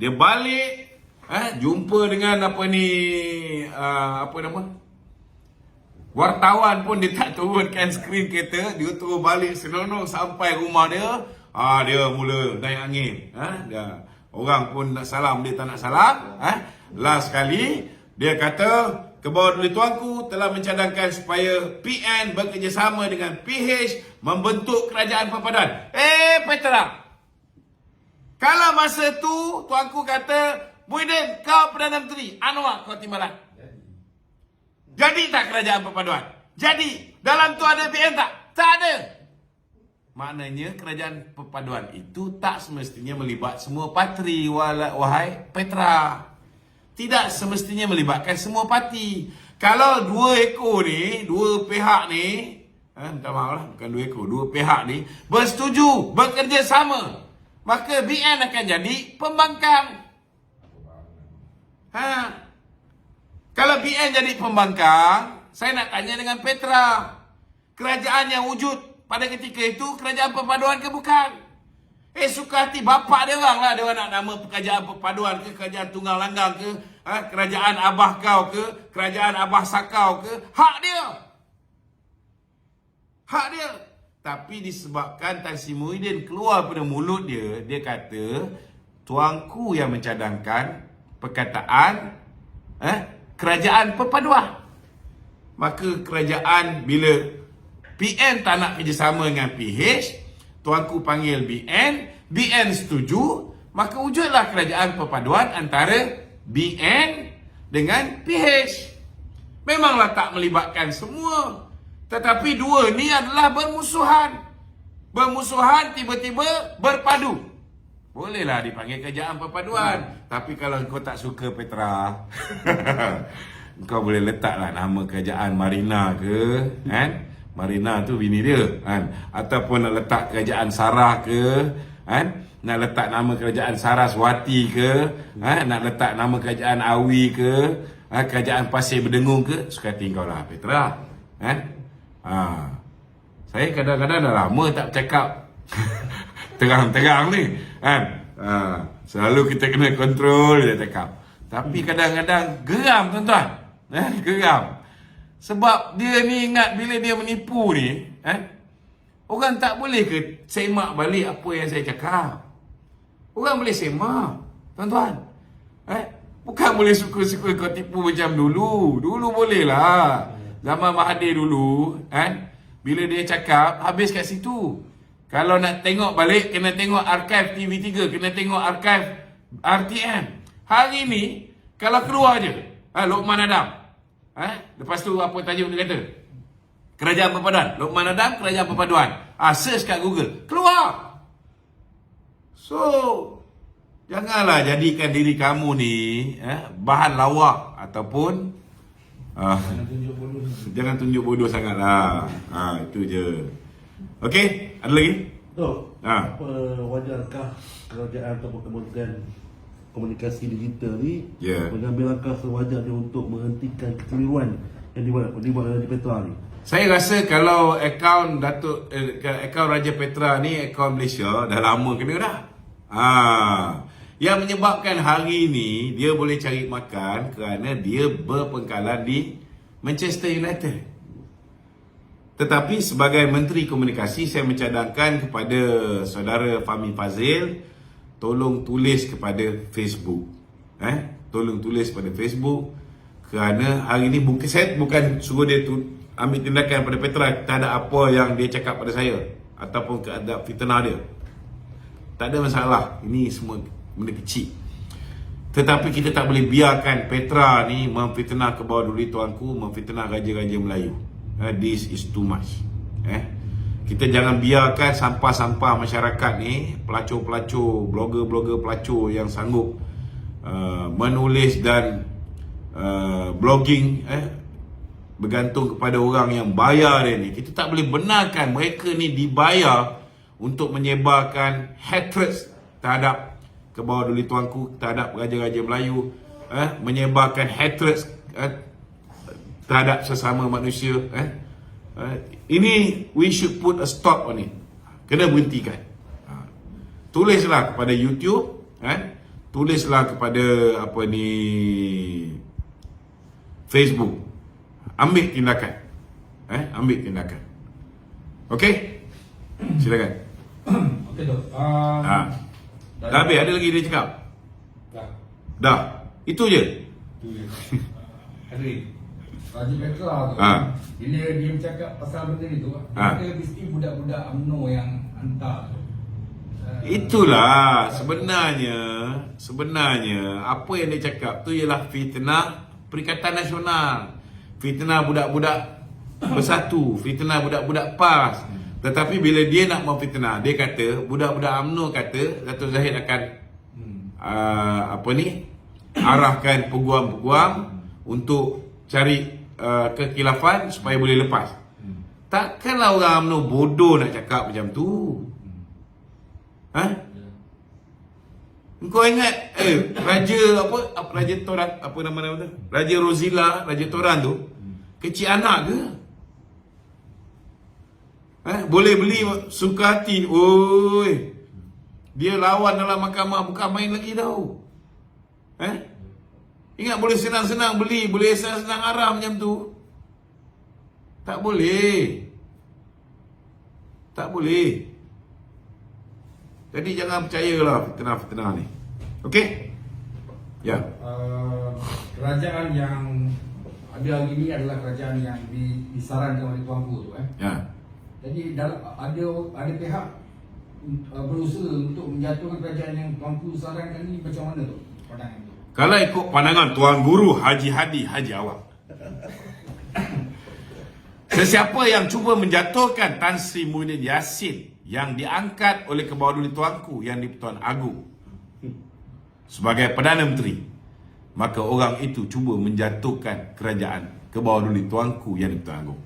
[SPEAKER 1] Dia balik, jumpa dengan Wartawan pun dia tak turunkan skrin kereta, dia turun balik seronok sampai rumah dia. Dia mula naik angin. Dia, orang pun nak salam, dia tak nak salam. Last sekali, dia kata, Kebawah-Duli Tuanku telah mencadangkan supaya PN bekerjasama dengan PH membentuk kerajaan perpaduan. Petra, kalau masa tu Tuanku kata, Muhyiddin, kau Perdana Menteri, Anwar kau Timbalan. Jadi tak kerajaan perpaduan? Jadi. Dalam tu ada PN tak? Tak ada. Maknanya kerajaan perpaduan itu tak semestinya melibat semua parti, wahai Petra. Tidak semestinya melibatkan semua parti. Kalau dua ekor ni, dua pihak ni, minta maaf lah, bukan dua ekor, dua pihak ni bersetuju, bekerjasama, maka BN akan jadi pembangkang. Kalau BN jadi pembangkang, saya nak tanya dengan Petra, kerajaan yang wujud pada ketika itu kerajaan perpaduan ke bukan? Suka hati bapak dia orang lah, dia orang nak nama kerajaan perpaduan ke, kerajaan tunggal langgang ke, kerajaan abah kau ke, kerajaan abah sakau ke, hak dia. Hak dia. Tapi disebabkan Tan Sri Muhyiddin keluar pada mulut dia, dia kata, tuanku yang mencadangkan perkataan kerajaan perpaduan. Maka kerajaan bila PN tak nak kerjasama dengan PH, tuanku panggil BN, BN setuju, maka wujudlah kerajaan perpaduan antara BN dengan PH. Memanglah tak melibatkan semua, tetapi dua ni adalah bermusuhan. Bermusuhan tiba-tiba berpadu. Bolehlah dipanggil kerajaan perpaduan. Tapi kalau kau tak suka Petra, kau boleh letaklah nama kerajaan Marina ke, kan? Marina tu bini dia, kan? Ataupun nak letak kerajaan Sarah ke, kan? Nak letak nama kerajaan Saraswati ke, nak letak nama kerajaan Awi ke, kerajaan Pasir Berdengung ke, suka hati kau lah Petra, kan? Saya kadang-kadang dah lama tak bercakap terang-terang ni, kan? Selalu kita kena kontrol dia cakap. Tapi kadang-kadang geram tuan-tuan, geram. Sebab dia ni ingat bila dia menipu ni, orang tak boleh ke semak balik apa yang saya cakap? Orang boleh semak, tuan-tuan. Bukan boleh suka-suka kau tipu macam dulu. Dulu boleh lah. Zaman Mahathir dulu, bila dia cakap, habis kat situ. Kalau nak tengok balik, kena tengok archive TV3, kena tengok archive RTM. Hari ni, kalau keluar je, Lokman Adam. Lepas tu apa tajuk dia kata? Kerajaan Perpaduan. Lokman Adam, Kerajaan Perpaduan. Search kat Google, keluar. So, janganlah jadikan diri kamu ni bahan lawak ataupun jangan tunjuk bodoh sangatlah. Itu je. Okey, ada lagi?
[SPEAKER 3] Apa wajarkah kerajaan atau Kementerian Komunikasi Digital ni mengambil langkah sewajarnya untuk menghentikan kekeliruan yang dibuat oleh Petra ni?
[SPEAKER 1] Saya rasa kalau akaun akaun Raja Petra ni akaun Malaysia dah lama kena dah. Yang menyebabkan hari ni dia boleh cari makan kerana dia berpengkalan di Manchester United. Tetapi sebagai Menteri Komunikasi, saya mencadangkan kepada saudara Fahmi Fadzil, tolong tulis kepada Facebook. Tolong tulis pada Facebook, kerana hari ni saya bukan suruh dia ambil tindakan pada Petra. Tak ada apa yang dia cakap pada saya ataupun keadaan fitnah dia. Tak ada masalah. Ini semua benda kecil. Tetapi kita tak boleh biarkan Petra ni memfitnah Kebawah-Duli Tuanku, memfitnah raja-raja Melayu. This is too much. Kita jangan biarkan sampah-sampah masyarakat ni, pelacur-pelacur, blogger-blogger pelacur yang sanggup menulis dan blogging bergantung kepada orang yang bayar dia ni. Kita tak boleh benarkan mereka ni dibayar untuk menyebarkan hatred terhadap Kebawah-Duli Tuanku, terhadap raja-raja Melayu, menyebarkan hatred terhadap sesama manusia. Ini we should put a stop on it. Kena berhentikan. Tulislah kepada YouTube, tulislah kepada Facebook, ambil tindakan. ambil tindakan. Okey? Silakan.
[SPEAKER 4] Okey tu.
[SPEAKER 1] Dah habis, ada lagi dia cakap?
[SPEAKER 2] Dah.
[SPEAKER 1] Dah. Itu je.
[SPEAKER 2] Tu je. Ada lagi.
[SPEAKER 4] Raja Petra tu. Bila dia bercakap pasal benda ni tu, dia mesti budak-budak UMNO yang hantar tu.
[SPEAKER 1] Itulah sebenarnya apa yang dia cakap tu ialah fitnah Perikatan Nasional. Fitnah budak-budak bersatu, fitnah budak-budak PAS. Tetapi bila dia nak memfitnah, dia kata budak-budak UMNO kata Dato' Zahid akan arahkan peguam-peguam untuk cari kekhilafan supaya boleh lepas. Takkanlah orang UMNO bodoh nak cakap macam tu. Kau ingat Raja Raja Toran, apa nama tu? Raja Rozila, Raja Toran tu kecil anak ke? Boleh beli suka hati. Oi. Dia lawan dalam mahkamah, bukan main lagi tau. Ingat boleh senang-senang beli, boleh senang-senang arah macam tu. Tak boleh. Tak boleh. Jadi jangan percayalah fitnah-fitnah ni. Okey? Ya.
[SPEAKER 4] Kerajaan yang ada hari ini adalah kerajaan yang disarankan oleh Tuanku tu.
[SPEAKER 1] Ya.
[SPEAKER 4] Jadi ada pihak berusaha untuk menjatuhkan kerajaan yang Tuanku sarankan ni, macam mana tu pandangan tu?
[SPEAKER 1] Kalau ikut pandangan Tuan Guru Haji Hadi Haji Awang, sesiapa yang cuba menjatuhkan Tan Sri Muhyiddin Yassin yang diangkat oleh Kebawah-Duli Tuanku yang di-Pertuan Agong sebagai Perdana Menteri, maka orang itu cuba menjatuhkan kerajaan Kebawah-Duli Tuanku yang di-Pertuan Agong.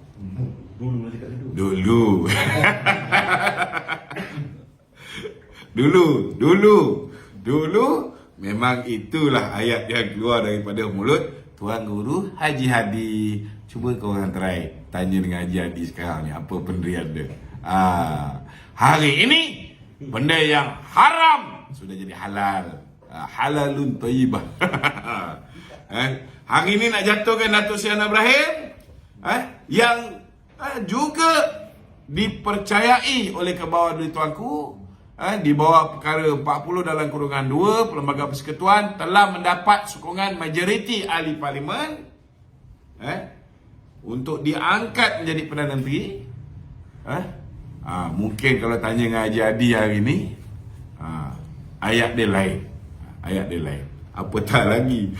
[SPEAKER 1] Dulu memang itulah ayat yang keluar daripada mulut Tuan Guru Haji Hadi. Cuba korang try tanya dengan Haji Hadi sekarang ni apa pendirian dia. Hari ini benda yang haram sudah jadi halal. Halalun thayyibah. Hari ini nak jatuhkan Datuk Seri Anwar Ibrahim yang juga dipercayai oleh Kebawah-Duli Tuanku di bawah perkara 40 dalam kurungan 2 Perlembagaan Persekutuan telah mendapat sokongan majoriti ahli parlimen untuk diangkat menjadi Perdana Menteri. Mungkin kalau tanya dengan Haji Hadi hari ni, ayat dia lain. Apatah lagi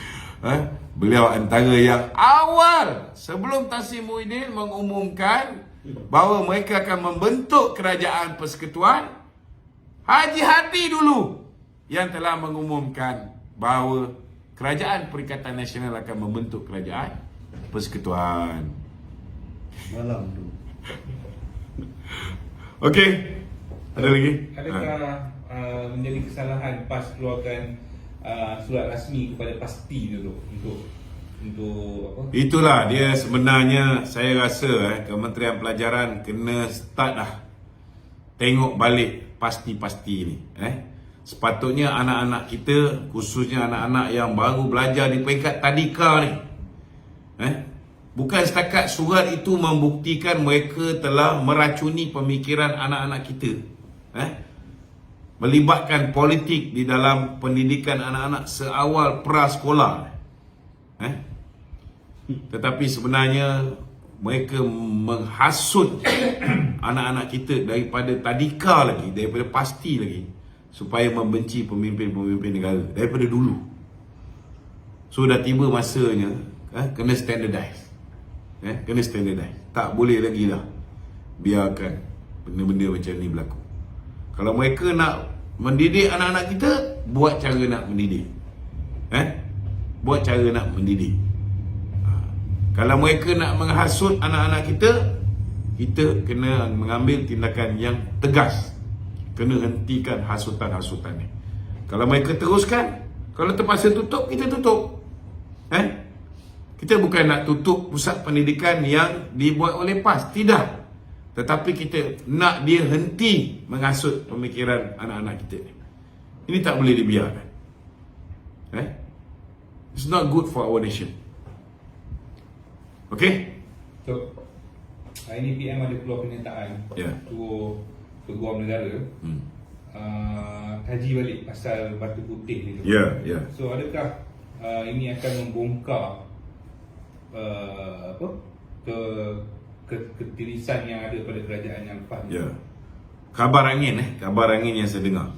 [SPEAKER 1] beliau antara yang awal sebelum Tan Sri Muhyiddin mengumumkan bahawa mereka akan membentuk kerajaan persekutuan. Haji Hadi dulu yang telah mengumumkan bahawa Kerajaan Perikatan Nasional akan membentuk kerajaan persekutuan.
[SPEAKER 3] Malam tu.
[SPEAKER 1] Okey. Ada lagi?
[SPEAKER 2] Adakah menjadi kesalahan PAS keluarkan surat rasmi kepada pasti tu untuk apa? Itulah
[SPEAKER 1] dia sebenarnya, saya rasa Kementerian Pelajaran kena start dah tengok balik pasti-pasti ni. Sepatutnya anak-anak kita, khususnya anak-anak yang baru belajar di peringkat tadika ni, bukan setakat surat itu membuktikan mereka telah meracuni pemikiran anak-anak kita, melibatkan politik di dalam pendidikan anak-anak seawal prasekolah, tetapi sebenarnya mereka menghasut anak-anak kita daripada tadika lagi, daripada pasti lagi, supaya membenci pemimpin-pemimpin negara daripada dulu. So dah tiba masanya kena standardize. Kena standardize. Tak boleh lagi dah biarkan benda-benda macam ni berlaku. Kalau mereka nak mendidik anak-anak kita, buat cara nak mendidik. Buat cara nak mendidik. Kalau mereka nak menghasut anak-anak kita, kita kena mengambil tindakan yang tegas. Kena hentikan hasutan-hasutan ni. Kalau mereka teruskan, kalau terpaksa tutup, kita tutup. Kita bukan nak tutup pusat pendidikan yang dibuat oleh PAS, tidak. Tetapi kita nak dia henti menghasut pemikiran anak-anak kita. Ini tak boleh dibiarkan. It's not good for our nation. Okay?
[SPEAKER 2] So, hari ni PM ada keluar pernyataan
[SPEAKER 1] Ya.
[SPEAKER 2] suruh Peguam Negara kaji balik pasal batu putih ni tu.
[SPEAKER 1] Ya, ya.
[SPEAKER 2] So adakah ini akan membongkar apa ketirisan yang ada pada kerajaan yang lepas ni?
[SPEAKER 1] Ya. Kabar angin yang saya dengar.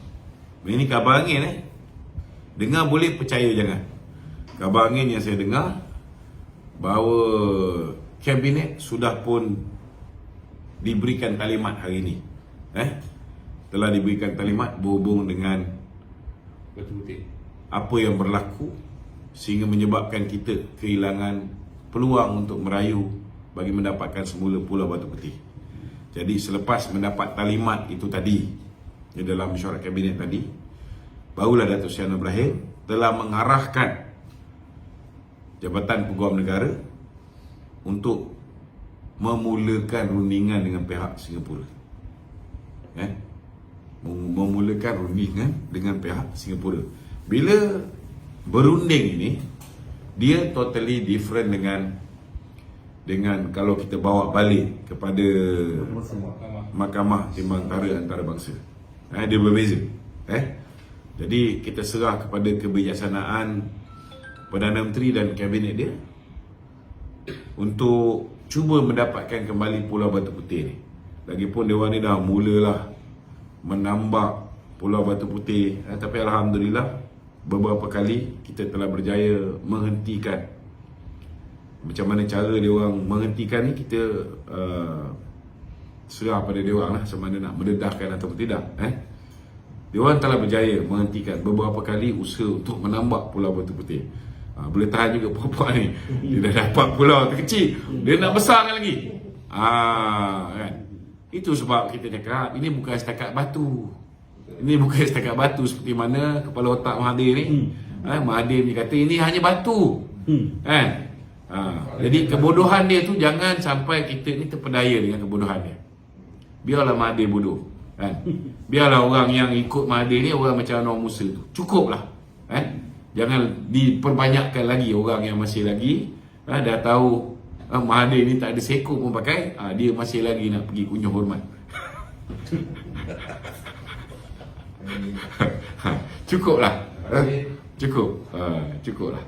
[SPEAKER 1] Ini kabar angin dengar boleh, percaya jangan. Kabar angin yang saya dengar bahawa kabinet sudah pun diberikan talimat hari ini. Telah diberikan talimat berhubung dengan
[SPEAKER 2] Batu putih.
[SPEAKER 1] apa yang berlaku sehingga menyebabkan kita kehilangan peluang untuk merayu bagi mendapatkan semula Pulau Batu Putih. Jadi selepas mendapat talimat itu tadi di dalam mesyuarat kabinet tadi, barulah Datuk Seri Anwar Ibrahim telah mengarahkan Jabatan Peguam Negara untuk memulakan rundingan dengan pihak Singapura. Memulakan rundingan dengan pihak Singapura. Bila berunding ini, dia totally different dengan kalau kita bawa balik kepada Mahkamah Timbang Tara Antarabangsa. Dia berbeza. Jadi kita serah kepada kebijaksanaan Perdana Menteri dan Kabinet dia untuk cuba mendapatkan kembali Pulau Batu Putih ni. Lagipun Dewan ni dah mulalah menambah Pulau Batu Putih, tapi Alhamdulillah beberapa kali kita telah berjaya menghentikan. Macam mana cara dia orang menghentikan ni, kita serah pada dia orang lah, sama ada nak mendedahkan atau tidak. Dia orang telah berjaya menghentikan beberapa kali usaha untuk menambah Pulau Batu Putih. Boleh tahan juga perempuan ni. Dia dah dapat pulau terkecil, dia nak besarkan lagi. Kan? Itu sebab kita cakap ini bukan setakat batu. Ini bukan setakat batu seperti mana kepala otak Mahathir ni. Mahathir ni kata ini hanya batu. Kan? Jadi kebodohan dia tu jangan sampai kita ni terpedaya dengan kebodohan dia. Biarlah Mahathir bodoh. Kan? Biarlah orang yang ikut Mahathir ni orang macam Anwar Musa tu. Cukuplah. Jangan diperbanyakkan lagi orang yang masih lagi dah tahu Mahathir ni tak ada seko pun pakai, dia masih lagi nak pergi kunjung hormat. Cukuplah. Cukuplah.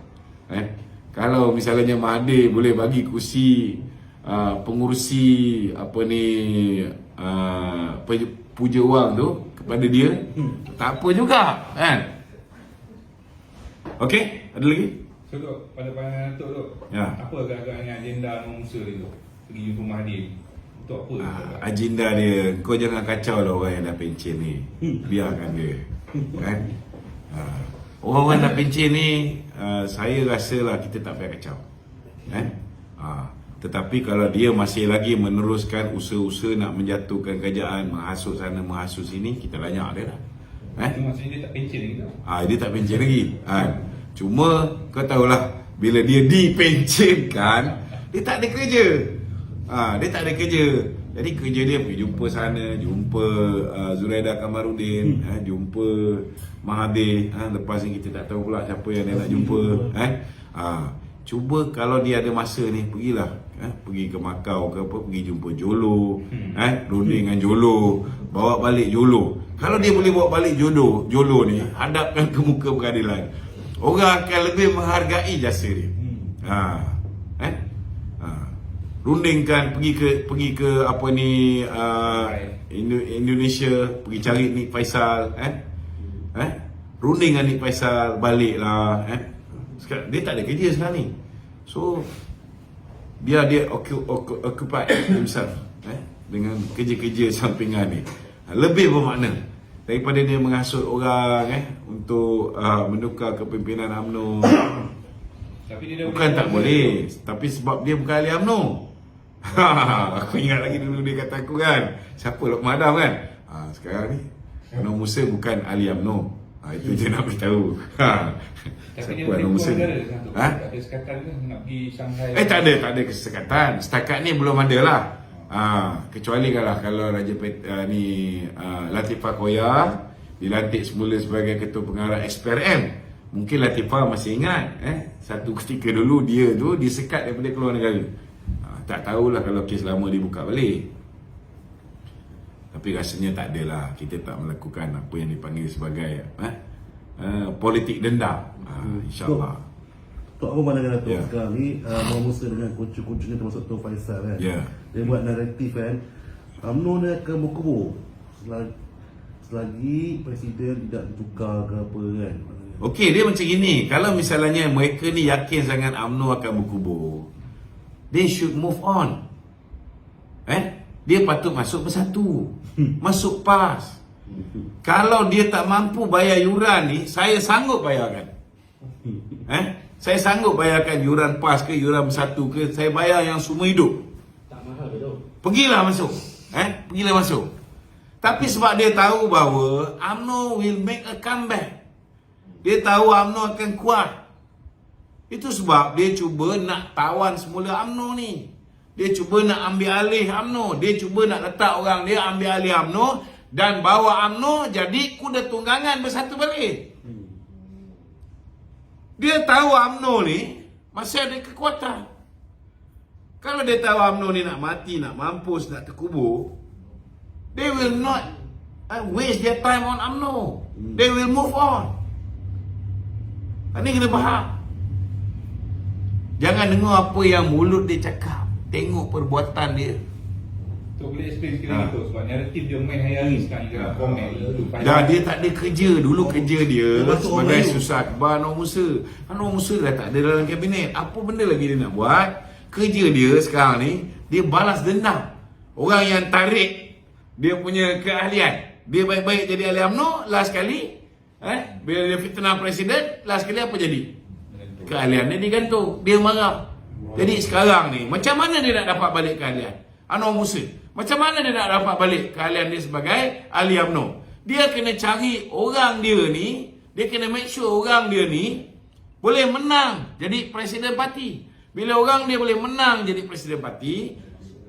[SPEAKER 1] Kalau misalnya Mahathir boleh bagi kursi pengurusi puja wang tu kepada dia, tak apa juga, kan? Okey, ada lagi?
[SPEAKER 2] So Dok, pada pandangan Datuk Dok,
[SPEAKER 1] Ya.
[SPEAKER 2] apa agak-agaknya agenda Anwar Musa ni Dok? Pergi jumpa Mahathir ni. Untuk apa?
[SPEAKER 1] Agenda dia, kau jangan kacau lah orang yang dah pencen ni. Biarkan dia. Kan? Orang-orang dah pencen ni, saya rasa lah kita tak payah kacau. Tetapi kalau dia masih lagi meneruskan usaha-usaha nak menjatuhkan kerajaan, menghasut sana, menghasut sini, kita lanyak dia lah.
[SPEAKER 2] Itu maksudnya dia tak pencen lagi Dok?
[SPEAKER 1] Dia tak pencen lagi. Cuma kau tahulah, bila dia dipencenkan, dia tak ada kerja. Dia tak ada kerja. Jadi kerja dia pergi jumpa sana, jumpa Zuraida Kamarudin, jumpa Mahathir. Lepas ni kita tak tahu pula siapa yang dia nak jumpa. Cuba kalau dia ada masa ni, pergilah. Pergi ke Makau ke apa, pergi jumpa Jolo, runding dengan Jolo, bawa balik Jolo. Kalau dia boleh bawa balik Jolo ni, hadapkan ke muka peradilan, orang akan lebih menghargai jasa dia. Rundingkan pergi ke apa ni Indonesia, pergi cari Nik Faisal, runding dengan Nik Faisal baliklah. Sekarang dia tak ada kerja sekarang ni. So biar dia occupy himself dengan kerja-kerja sampingan ni. Lebih bermakna daripada dia menghasut orang untuk menukar kepimpinan UMNO.
[SPEAKER 2] Tapi dia dah
[SPEAKER 1] Bukan tak boleh, tapi sebab dia bukan ahli UMNO. Aku ingat lagi dulu dia kata aku kan, siapa Lokman Adam kan? Sekarang ni Anwar Musa bukan ahli UMNO. Itu je nak beritahu.
[SPEAKER 2] Tapi dia
[SPEAKER 1] Siapa Anwar Musa?
[SPEAKER 2] ada sekatan ke nak pergi Shanghai?
[SPEAKER 1] Tak ada kesekatan. Setakat ni belum ada lah. Kecuali kalau Raja Latifah Koya dilantik semula sebagai ketua pengarah SPRM. Mungkin Latifah masih ingat satu ketika dulu dia tu disekat daripada keluar negara. Tak tahulah kalau kes lama dibuka balik. Tapi rasanya tak adalah. Kita tak melakukan apa yang dipanggil sebagai politik dendam. InsyaAllah.
[SPEAKER 3] Tok apa pandangan Datuk
[SPEAKER 1] Ya.
[SPEAKER 3] sekarang ni Muhammad Musa dengan kunci-kuncinya termasuk Tok Faisal kan.
[SPEAKER 1] Ya.
[SPEAKER 3] Dia buat naratif kan. UMNO ni akan berkubur selagi presiden tidak ditukar ke apa kan.
[SPEAKER 1] Okey, dia macam gini. Kalau misalnya mereka ni yakin sangat UMNO akan berkubur, they should move on. Dia patut masuk bersatu. Masuk PAS. Kalau dia tak mampu bayar yuran ni, saya sanggup bayarkan. Saya sanggup bayarkan yuran PAS ke, yuran bersatu ke, saya bayar yang semua hidup.
[SPEAKER 5] Tak mahal tu.
[SPEAKER 1] Pergilah masuk. Pergilah masuk. Tapi sebab dia tahu bahawa UMNO will make a comeback. Dia tahu UMNO akan kuat. Itu sebab dia cuba nak tawan semula UMNO ni. Dia cuba nak ambil alih UMNO. Dia cuba nak letak orang dia ambil alih UMNO dan bawa UMNO jadi kuda tunggangan bersatu balik. Dia tahu UMNO ni masih ada kekuatan. Kalau dia tahu UMNO ni nak mati, nak mampus, nak terkubur, they will not waste their time on UMNO. They will move on. Ini kena faham. Jangan dengar apa yang mulut dia cakap. Tengok perbuatan dia.
[SPEAKER 2] Tok boleh explain sikit lagi tu sebab naratif dia main hari-hari sekarang ni dalam komen tu.
[SPEAKER 1] Dah dia tak ada kerja. Dulu kerja dia
[SPEAKER 3] Masuk
[SPEAKER 1] sebagai
[SPEAKER 3] orang
[SPEAKER 1] susah khabar Anwar Musa. Anwar Musa dah tak ada dalam kabinet. Apa benda lagi dia nak buat? Kerja dia sekarang ni, dia balas dendam. Orang yang tarik dia punya keahlian. Dia baik-baik jadi ahli UMNO, last kali bila dia fitnah presiden, last kali apa jadi? Keahlian dia digantung. Dia marah. Jadi sekarang ni, macam mana dia nak dapat balik keahlian? Anwar Musa, macam mana dia nak dapat balik keahlian dia sebagai ahli UMNO? Dia kena cari orang dia ni, dia kena make sure orang dia ni boleh menang jadi presiden parti. Bila orang dia boleh menang jadi presiden parti,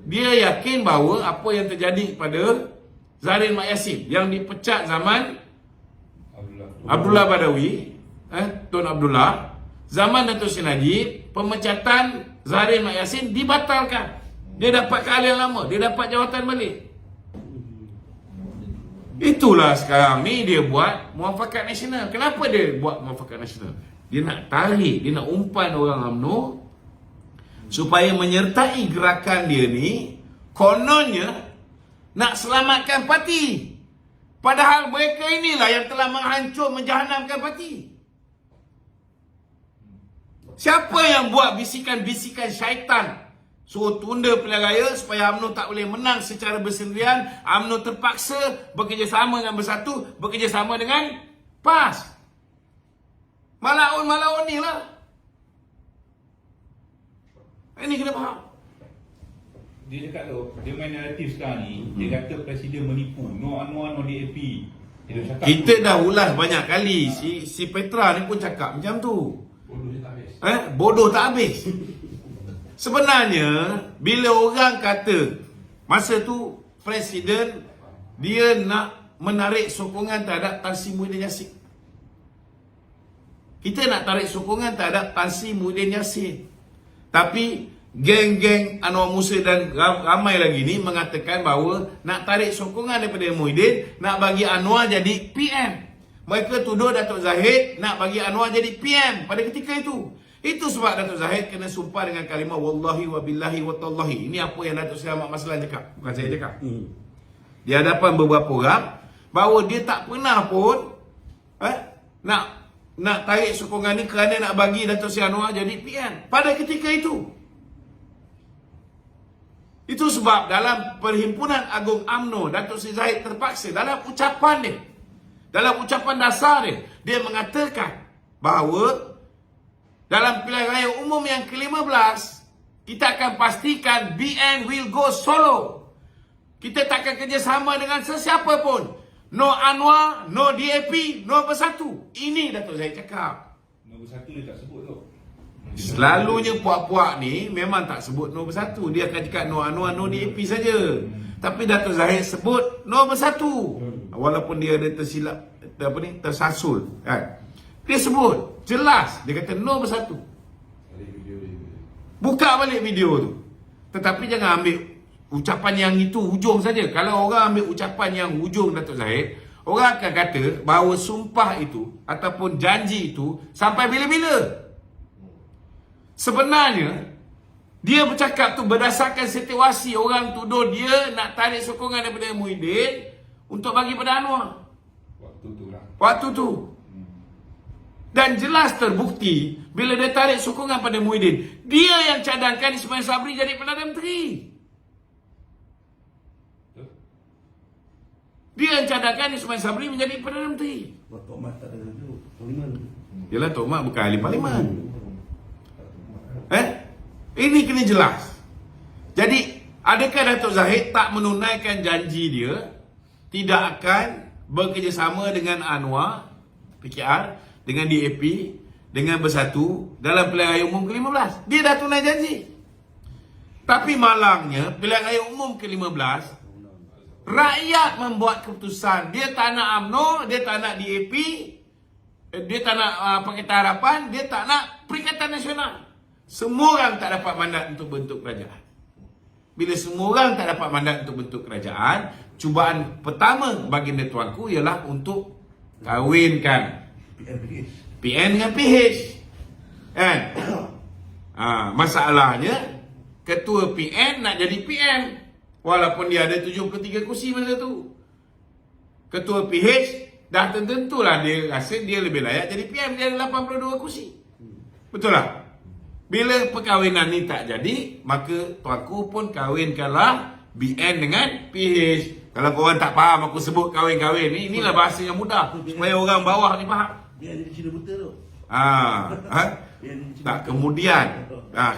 [SPEAKER 1] dia yakin bahawa apa yang terjadi pada Zahrin Mak Yassin yang dipecat zaman Abdullah Badawi, Tun Abdullah, zaman Datuk Seri Najib, pemecatan Zahrin Mak Yassin dibatalkan. Dia dapat keahlian lama, dia dapat jawatan balik. Itulah sekarang ni dia buat Muafakat Nasional. Kenapa dia buat Muafakat Nasional? Dia nak tarik, dia nak umpan orang UMNO supaya menyertai gerakan dia ni, kononnya nak selamatkan parti. Padahal mereka inilah yang telah menghancur, menjahanamkan parti. Siapa yang buat bisikan-bisikan syaitan suruh tunda pilihan raya supaya UMNO tak boleh menang secara bersendirian, UMNO terpaksa bekerjasama dengan Bersatu, bekerjasama dengan PAS. Malaun ni lah. Ini kena faham.
[SPEAKER 2] Dia cakap tu, dia main naratif sekarang ni, dia kata presiden menipu, no Anwar, no DAP. Dia cakap
[SPEAKER 1] Kita dah ulas banyak kali. Si Petra ni pun cakap macam tu.
[SPEAKER 5] Bodoh dia tak habis.
[SPEAKER 1] Bodoh tak habis. Sebenarnya bila orang kata masa tu presiden dia nak menarik sokongan terhadap Tan Sri Muhyiddin Yassin. Kita nak tarik sokongan terhadap Tan Sri Muhyiddin Yassin. Tapi geng-geng Anwar Musa dan ramai lagi ni mengatakan bahawa nak tarik sokongan daripada Muhyiddin, nak bagi Anwar jadi PM. Mereka tuduh Datuk Zahid nak bagi Anwar jadi PM pada ketika itu. Itu sebab Datuk Zahid kena sumpah dengan kalimah wallahi wa billahi wa tallahi. Ini apa yang Datuk Seri Ahmad Maslan cakap, bukan saya cakap. Di hadapan beberapa orang bahawa dia tak pernah pun nak tarik sokongan ni kerana nak bagi Datuk Seri Anwar jadi PM pada ketika itu. Itu sebab dalam Perhimpunan Agung UMNO, Datuk Seri Zahid terpaksa dalam ucapan dia, dalam ucapan dasar dia, dia mengatakan bahawa dalam pilihan raya umum yang ke-15, kita akan pastikan BN will go solo. Kita takkan kerjasama dengan sesiapa pun. No Anwar, no DAP, no Bersatu. Ini Datuk Zahid cakap.
[SPEAKER 2] no Bersatu dia tak sebut tu.
[SPEAKER 1] Selalunya puak-puak ni memang tak sebut no Bersatu. Dia akan cakap no Anwar, no DAP saja. Tapi Datuk Zahid sebut no Bersatu. Walaupun dia ada tersilap, tersasul kan. Dia sebut jelas, dia kata no Bersatu. Buka balik video tu. Tetapi jangan ambil ucapan yang itu hujung saja. Kalau orang ambil ucapan yang hujung Datuk Zahid, orang akan kata bahawa sumpah itu ataupun janji itu sampai bila-bila. Sebenarnya dia bercakap tu berdasarkan situasi orang tuduh dia nak tarik sokongan daripada Muhyiddin untuk bagi pada Anwar.
[SPEAKER 2] Waktu tu lah.
[SPEAKER 1] Waktu tu. Dan jelas terbukti bila dia tarik sokongan pada Muhyiddin, dia yang cadangkan Ismail Sabri jadi Perdana Menteri.
[SPEAKER 2] Betul?
[SPEAKER 1] Dia yang cadangkan Ismail Sabri menjadi Perdana Menteri.
[SPEAKER 3] Tok Mat tak ada tu. Parlimen.
[SPEAKER 1] Yalah, Tok Mat bukan ahli parlimen. Ini kena jelas. Jadi, adakah Datuk Zahid tak menunaikan janji dia tidak akan bekerjasama dengan Anwar, PKR, dengan DAP, dengan Bersatu dalam pilihan raya umum ke-15? Dia dah tunai janji. Tapi malangnya, pilihan raya umum ke-15, rakyat membuat keputusan. Dia tak nak UMNO, dia tak nak DAP, dia tak nak Pakatan Harapan, dia tak nak Perikatan Nasional. Semua orang tak dapat mandat untuk bentuk kerajaan. Bila semua orang tak dapat mandat untuk bentuk kerajaan, cubaan pertama bagi tuanku ialah untuk kahwinkan PN dengan PH. Kan? Masalahnya, ketua PN nak jadi PM. Walaupun dia ada 73 kursi masa tu. Ketua PH dah tentulah dia rasa dia lebih layak jadi PM. Dia ada 82 kursi. Betul tak? Bila perkahwinan ni tak jadi, maka tuanku pun kahwinkanlah BN dengan PH. Kalau korang tak faham aku sebut kahwin-kahwin ni, inilah bahasa yang mudah supaya orang bawah ni faham.
[SPEAKER 3] Dia jadi Cina buta tu.
[SPEAKER 1] Tak,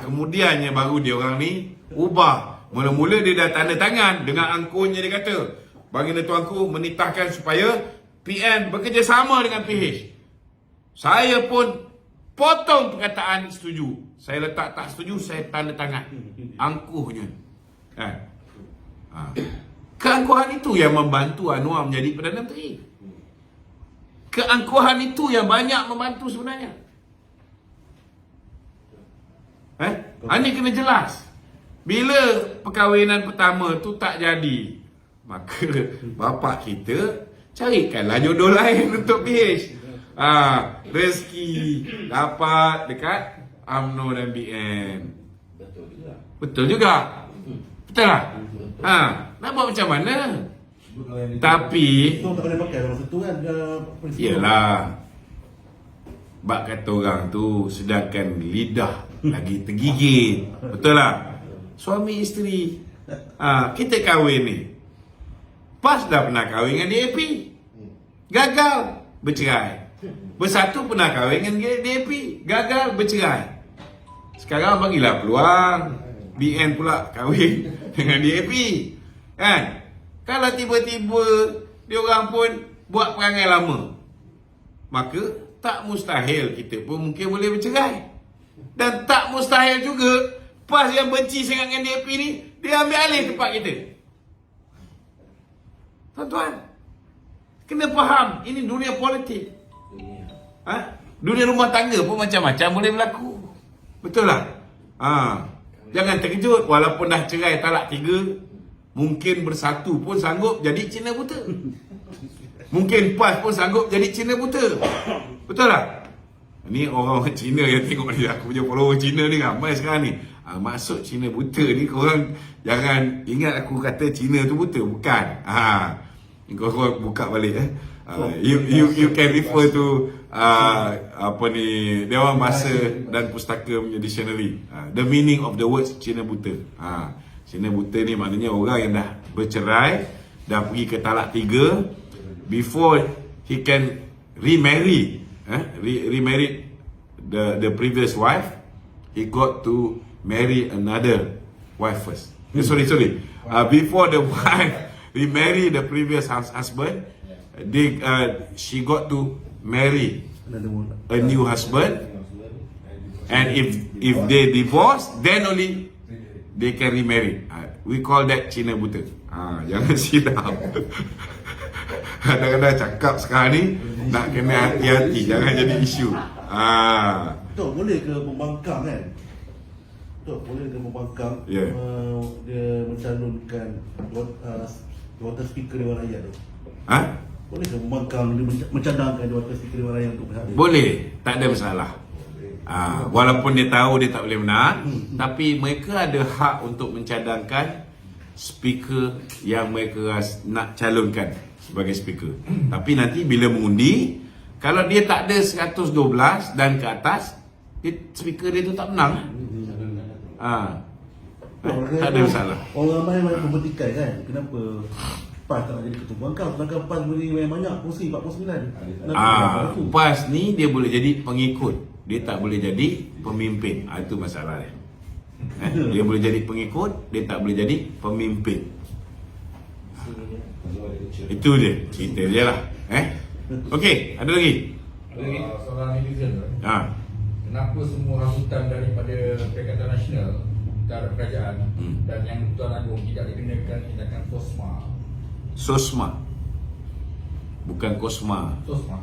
[SPEAKER 1] kemudiannya baru dia orang ni ubah. Mula-mula dia dah tanda tangan dengan angkunnya, dia kata baginda tuanku menitahkan supaya PN bekerjasama dengan PH. Saya pun potong perkataan setuju. Saya letak tak setuju, saya tanda tangan angkuhnya. Kan? Keangkuhan itu yang membantu Anwar menjadi Perdana Menteri. Keangkuhan itu yang banyak membantu sebenarnya. Ini kena jelas. Bila perkahwinan pertama tu tak jadi, maka bapak kita carikanlah jodoh lain untuk PH. Rezeki dapat dekat UMNO dan BN. Betul juga. Betul lah. Nak buat macam mana? Tapi
[SPEAKER 3] Itu tak boleh pakai dalam satu kan.
[SPEAKER 1] yelah, bak kata orang tu, sedangkan lidah lagi tergigit. Betul lah. Suami isteri, kita kahwin ni, PAS dah pernah kahwin dengan DAP, gagal, bercerai. Bersatu pernah kahwin dengan DAP, gagal, bercerai. Sekarang bagilah peluang BN pula kahwin dengan DAP. Kan? Kalau tiba-tiba dia orang pun buat perangai lama, maka tak mustahil kita pun mungkin boleh bercerai. Dan tak mustahil juga PAS yang benci sangat dengan DAP ni, dia ambil alih tempat kita. Tuan-tuan, kena faham, ini dunia politik. Dunia rumah tangga pun macam-macam boleh berlaku. Betul tak? Jangan terkejut, walaupun dah cerai talak 3, mungkin Bersatu pun sanggup jadi Cina buta. Mungkin PAS pun sanggup jadi Cina buta. Betul tak? Ni orang Cina yang tengok ni, aku punya follower Cina ni ramai sekarang ni. Maksud Cina buta ni, korang jangan ingat aku kata Cina tu buta. Bukan. Korang buka balik you can refer to apa ni, Dewan Bahasa dan Pustaka punya dictionary. The meaning of the words Cina buta. Cina buta ni maknanya orang yang dah bercerai, dah pergi ke talak 3, before he can remarry, remarried the previous wife, he got to marry another wife first. Sorry. Before the wife remarry the previous husband, she got to marry a new husband, and if they divorce, then only they can remarry. We call that Cina buta. Jangan silap. Kadang-kadang cakap sekarang ni nak kena hati-hati, jangan jadi isu.
[SPEAKER 3] Betul, boleh ke membangkang kan? Betul, boleh dengan membangkang
[SPEAKER 1] Ya.
[SPEAKER 3] dia mencalonkan jawatan speaker Dewan Rakyat tu.
[SPEAKER 1] Ha?
[SPEAKER 3] Boleh ke membangkang dia mencadangkan jawatan speaker Dewan Rakyat untuk pihak dia?
[SPEAKER 1] Boleh, tak ada masalah. Walaupun dia tahu dia tak boleh menang, tapi mereka ada hak untuk mencadangkan speaker yang mereka nak calonkan sebagai speaker. Tapi nanti bila mengundi, kalau dia tak ada 112 dan ke atas, speaker dia tu tak menang. Tak ada masalah.
[SPEAKER 3] Orang ramai banyak mempertikai kan, kenapa PAS tak nak jadi ketua bangkang, sedangkan PAS beri banyak kursi 49.
[SPEAKER 1] PAS ni dia boleh jadi pengikut, dia tak boleh jadi pemimpin. Itu masalah dia. Dia boleh jadi pengikut, dia tak boleh jadi pemimpin. Itu dia, cerita je lah. Okey, ada lagi?
[SPEAKER 4] Soalan netizen tu.
[SPEAKER 1] Ha.
[SPEAKER 4] Kenapa semua hasutan daripada Perikatan Nasional terhadap kerajaan dan yang Tuan Agong tidak dikenakan tindakan
[SPEAKER 1] Sosma. Bukan Kosma.
[SPEAKER 4] SOSMA.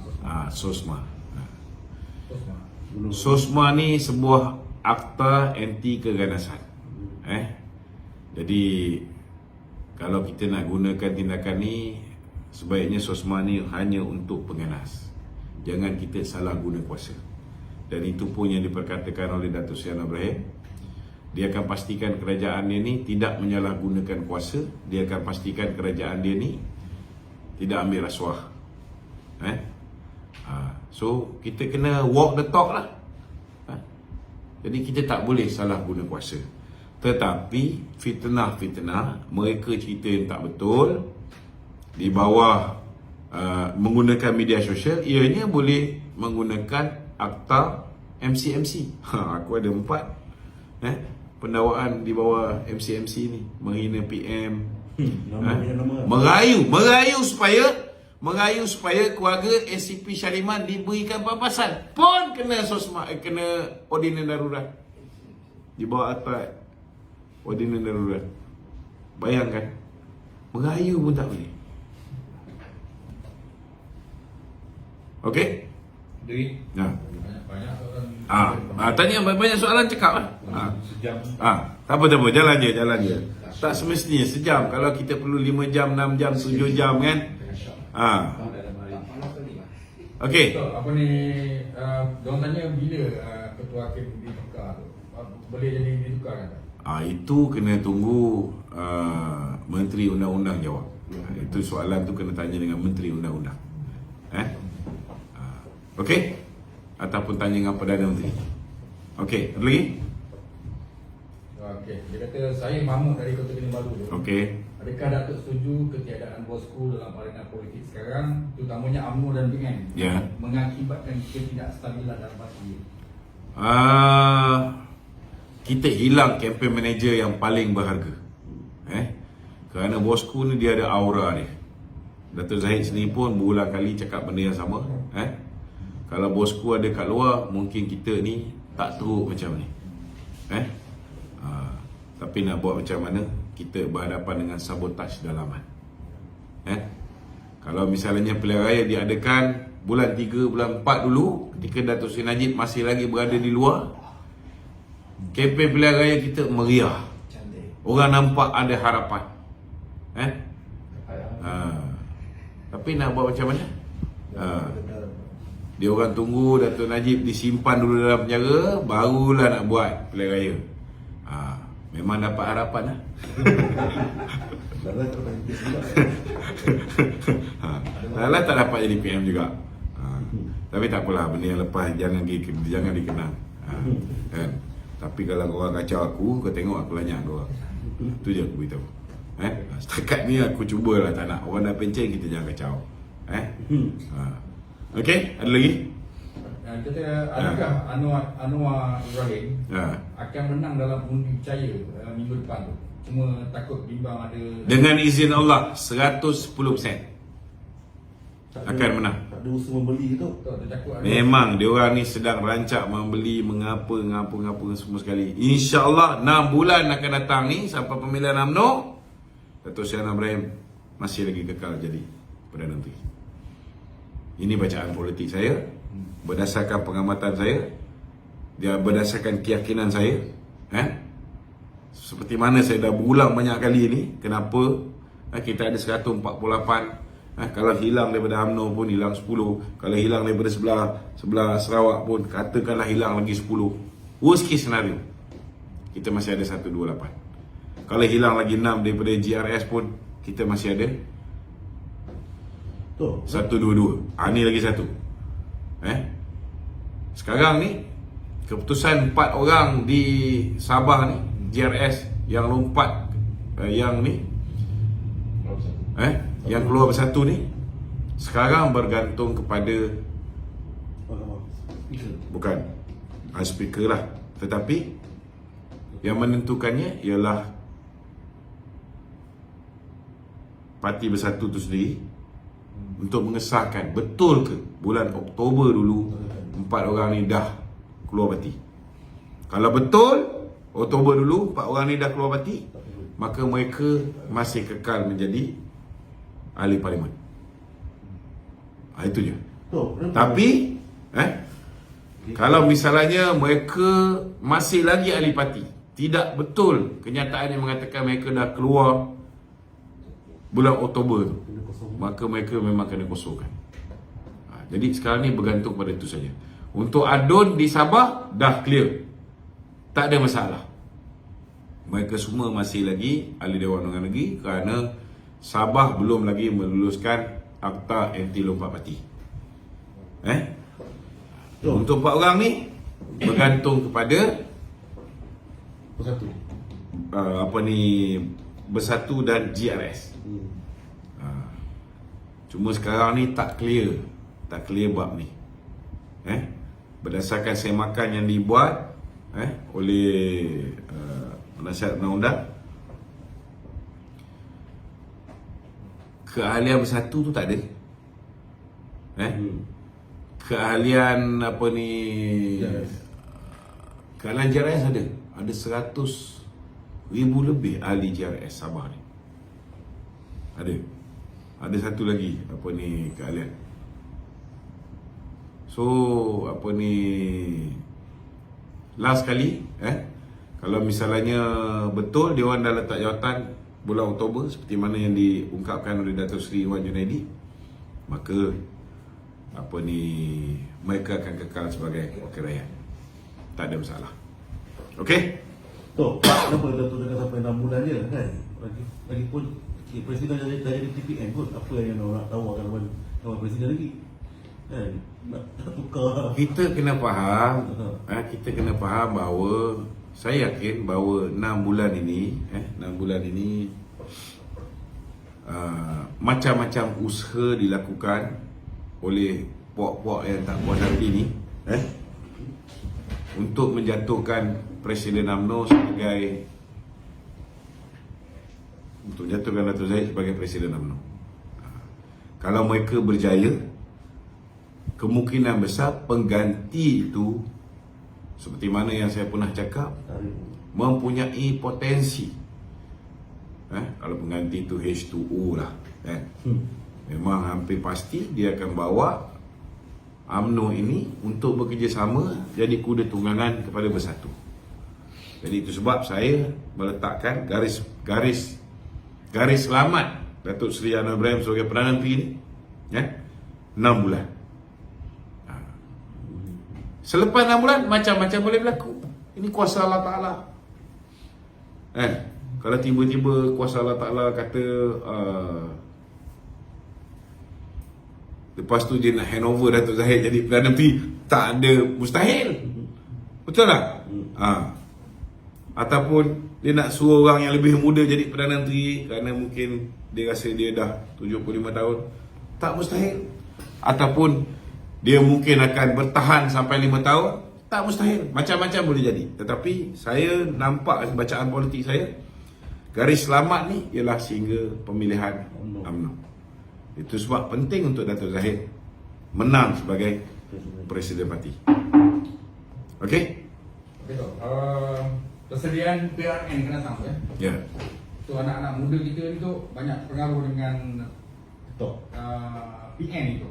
[SPEAKER 1] Sosma. Sosma ni sebuah akta anti keganasan. Jadi kalau kita nak gunakan tindakan ni, sebaiknya Sosma ni hanya untuk pengganas. Jangan kita salah guna kuasa. Dan itu pun yang diperkatakan oleh Datuk Seri Anwar Ibrahim. Dia akan pastikan kerajaan dia ni tidak menyalahgunakan kuasa. Dia akan pastikan kerajaan dia ni tidak ambil rasuah. So kita kena walk the talk lah. Jadi kita tak boleh salah guna kuasa. Tetapi fitnah-fitnah, mereka cerita yang tak betul di bawah menggunakan media sosial, ianya boleh menggunakan akta MCMC. Aku ada 4 pendakwaan di bawah MCMC ni, menghina PM, merayu supaya keluarga SCP Syariman diberikan pampasan, pun kena kena ordinan darurat di bawah akta ordinan darurat. Bayangkan, merayu pun tak boleh. Okey?
[SPEAKER 2] Dari
[SPEAKER 4] Banyak soalan.
[SPEAKER 1] Tanya banyak soalan, cakap lah.
[SPEAKER 2] sejam.
[SPEAKER 1] Tak apa, jalan je. Tak semestinya sejam. Kalau kita perlu 5 jam, 6 jam, 7 jam kan. Okey.
[SPEAKER 4] So, apa ni, diorang tanya bila ketua hakim ditukar tu. Boleh jadi ditukar kan?
[SPEAKER 1] Itu kena tunggu Menteri Undang-Undang jawab. Itu soalan tu kena tanya dengan Menteri Undang-Undang. Okey? Ataupun tanya dengan Perdana Menteri. Okey, ada lagi?
[SPEAKER 4] Okey, dia kata saya Mahmud dari Kota Kinabalu tu.
[SPEAKER 1] Okey.
[SPEAKER 4] Adakah Datuk setuju ketiadaan bosku dalam arena politik sekarang, terutamanya UMNO dan BN,
[SPEAKER 1] Ya.
[SPEAKER 4] mengakibatkan ketidakstabilan dalam parti?
[SPEAKER 1] Kita hilang campaign manager yang paling berharga. Kerana bosku ni dia ada aura dia. Datuk Zahid sendiri pun berulang kali cakap benda yang sama. Kalau bosku ada kat luar, mungkin kita ni tak teruk macam ni. Tapi nak buat macam mana, kita berhadapan dengan sabotaj dalaman. Kalau misalnya pilihan raya diadakan bulan 3, bulan 4 dulu, ketika Datuk Seri Najib masih lagi berada di luar, kempen pilihan raya kita meriah. Orang nampak ada harapan. Tapi nak buat macam mana? Dia orang tunggu Datuk Najib disimpan dulu dalam penjara, barulah nak buat pilihan raya. Memang dapat harapan lah. Lala tak dapat jadi PM juga. Tapi tak apalah, benda yang lepas jangan dikenang. Kan? Tapi kalau korang kacau aku, kau tengok aku lanyak korang. Itu je aku beritahu. Setakat ni aku cubalah tak nak. Orang dah pencen, kita jangan kacau. Okey, ada lagi?
[SPEAKER 4] Kata, adakah Anwar Ibrahim akan menang dalam undi percaya minggu depan tu? Cuma takut bimbang ada...
[SPEAKER 1] Dengan izin Allah, 110% akan menang.
[SPEAKER 3] Tak ada usaha membeli tu.
[SPEAKER 1] Memang dia orang ni sedang rancak membeli, mengapa semua sekali. InsyaAllah 6 bulan akan datang ni sampai pemilihan UMNO, Datuk Seri Anwar Ibrahim masih lagi kekal jadi Perdana Menteri. Ini bacaan politik saya, berdasarkan pengamatan saya, dia berdasarkan keyakinan saya. seperti mana saya dah berulang banyak kali ni, kenapa kita ada 148. Kalau hilang daripada UMNO pun hilang 10. Kalau hilang daripada sebelah Sarawak pun katakanlah hilang lagi 10. Worst case scenario, kita masih ada 128. Kalau hilang lagi 6 daripada GRS pun kita masih ada 122. Ni lagi satu. Sekarang ni keputusan 4 orang di Sabah ni, GRS yang lompat, yang ni yang keluar bersatu ni, sekarang bergantung kepada bukan speaker lah, tetapi yang menentukannya ialah Parti Bersatu tu sendiri untuk mengesahkan betul ke bulan Oktober dulu 4 orang ni dah keluar parti. Kalau betul Oktober dulu 4 orang ni dah keluar parti, maka mereka masih kekal menjadi ahli parlimen. Itu je. Tapi kalau misalnya mereka masih lagi ahli parti, tidak betul kenyataan yang mengatakan mereka dah keluar bulan Oktober tu, maka mereka memang kena kosongkan. Jadi sekarang ni bergantung pada itu saja. Untuk Adun di Sabah dah clear, tak ada masalah. Mereka semua masih lagi ahli Dewan Undangan Negeri kerana Sabah belum lagi meluluskan akta anti lompat parti. Untuk 4 orang ni bergantung kepada
[SPEAKER 3] Bersatu.
[SPEAKER 1] Bersatu dan GRS. Cuma sekarang ni tak clear bab ni. Berdasarkan semakan yang dibuat oleh penasihat undang-undang, keahlian bersatu tu tak ada. Keahlian keahlian GRS ada 100,000 lebih ahli GRS Sabah ni. Ada satu lagi keahlian. So last kali kalau misalnya betul Dewan dah letak jawatan bulan Oktober seperti mana yang diungkapkan oleh Dato' Seri Wan Junaidi, maka mereka akan kekal sebagai wakil rakyat. Tak ada masalah. Okey?
[SPEAKER 3] Kenapa Dato' cakap sampai 6 bulan je kan? Lagipun Presiden dah jadi TPM pun, apa yang orang tahu akan lawan Presiden lagi? Nak tukar.
[SPEAKER 1] Kita kena faham bahawa saya yakin bahawa 6 bulan ini macam-macam usaha dilakukan oleh puak-puak yang tak puas hati ni untuk menjatuhkan Presiden UMNO untuk jatuhkan Dato' Zahid sebagai Presiden UMNO. Kalau mereka berjaya, kemungkinan besar pengganti itu seperti mana yang saya pernah cakap, mempunyai potensi. Kalau pengganti itu H2O lah, memang hampir pasti dia akan bawa UMNO ini untuk bekerjasama jadi kuda tunggangan kepada Bersatu. Jadi itu sebab saya meletakkan garis selamat Datuk Seri Anwar Ibrahim sebagai Perdana Menteri ni 6 bulan. Selepas 6 bulan macam-macam boleh berlaku. Ini kuasa Allah Ta'ala. Kalau tiba-tiba kuasa Allah Ta'ala kata lepas tu dia nak handover Dato' Zahid jadi Perdana Menteri, tak ada mustahil. Betul tak? Ataupun dia nak suruh orang yang lebih muda jadi Perdana Menteri kerana mungkin dia rasa dia dah 75 tahun, tak mustahil. Ataupun dia mungkin akan bertahan sampai 5 tahun, tak mustahil. Macam-macam boleh jadi. Tetapi saya nampak bacaan politik saya, garis selamat ni ialah sehingga pemilihan UMNO. Itu sebab penting untuk Dato' Zahid menang sebagai Presiden Parti. Okey?
[SPEAKER 4] Okey tu. Persediaan PRN kena tahu
[SPEAKER 1] Ya.
[SPEAKER 4] So anak-anak muda kita ni tu banyak pengaruh dengan PN itu.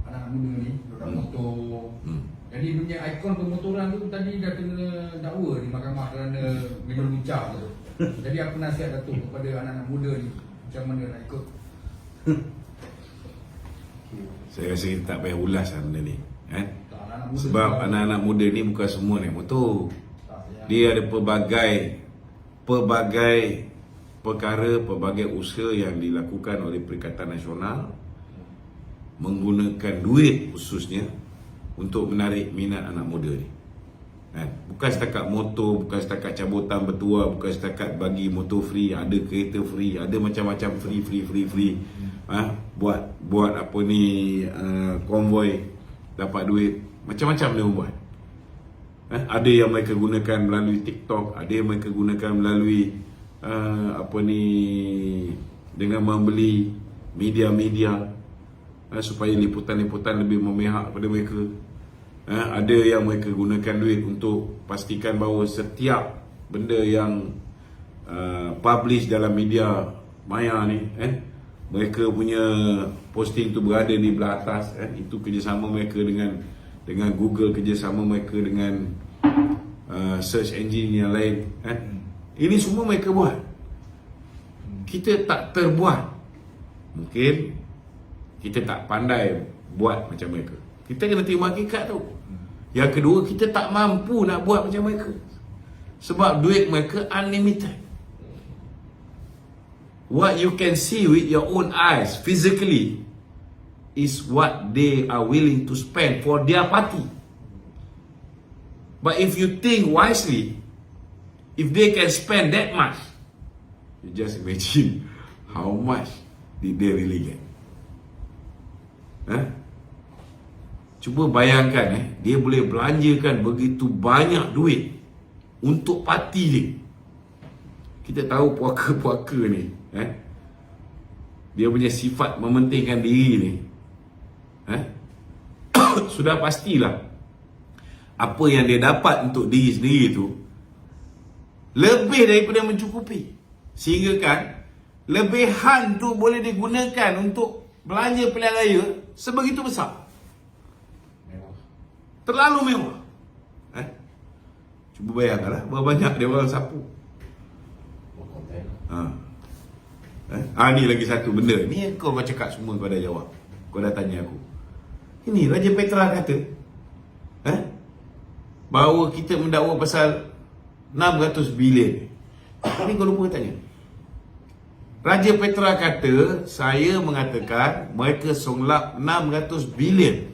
[SPEAKER 4] Anak muda ni duduk motor. Jadi Jadi punya ikon pemotoran tu tadi dah kena dakwa di mahkamah kerana menyeluncar tu. Jadi apa nasihat Datuk kepada anak-anak muda ni, macam mana nak ikut?
[SPEAKER 1] Saya rasa kita tak payah ulas lah benda ni, kan?
[SPEAKER 4] Anak-anak muda
[SPEAKER 1] Sebab
[SPEAKER 4] tu-
[SPEAKER 1] anak-anak muda ni bukan semua naik motor.
[SPEAKER 4] Tak payah.
[SPEAKER 1] Dia ada pelbagai perkara, pelbagai usaha yang dilakukan oleh Perikatan Nasional menggunakan duit khususnya untuk menarik minat anak muda ni. Kan? Bukan setakat motor, bukan setakat cabutan bertuah, bukan setakat bagi motor free, ada kereta free, ada macam-macam free. Buat apa ni, konvoi dapat duit, macam-macam dia buat. Ada yang mereka gunakan melalui TikTok, ada yang mereka gunakan melalui dengan membeli media-media supaya liputan-liputan lebih memihak pada mereka. Ada yang mereka gunakan duit untuk pastikan bahawa setiap benda yang publish dalam media maya ni, mereka punya posting tu berada di belah atas. Itu kerjasama mereka dengan Google, kerjasama mereka dengan search engine yang lain. Ini semua mereka buat. Kita tak terbuat. Mungkin kita tak pandai buat macam mereka. Kita kena terima hakikat tu. Yang kedua, kita tak mampu nak buat macam mereka. Sebab duit mereka unlimited. What you can see with your own eyes physically is what they are willing to spend for their party. But if you think wisely, if they can spend that much, you just imagine how much did they really get. Cuba bayangkan, dia boleh belanjakan begitu banyak duit untuk parti dia. Kita tahu puaka-puaka ni, dia punya sifat mementingkan diri ni, sudah pastilah apa yang dia dapat untuk diri sendiri tu lebih daripada mencukupi. Sehingga kan lebihan tu boleh digunakan untuk belanja pilihan raya sebegitu besar. Terlalu mewah. Cuba bayangkanlah berapa banyak dia orang sapu. Ni lagi satu benda. Ni kau cakap semua kau dah jawab. Kau dah tanya aku. Ini Raja Petra kata bahawa kita mendakwa pasal 600 bilion. Ni kau lupa tanya. Raja Petra kata saya mengatakan mereka songlap 600 bilion.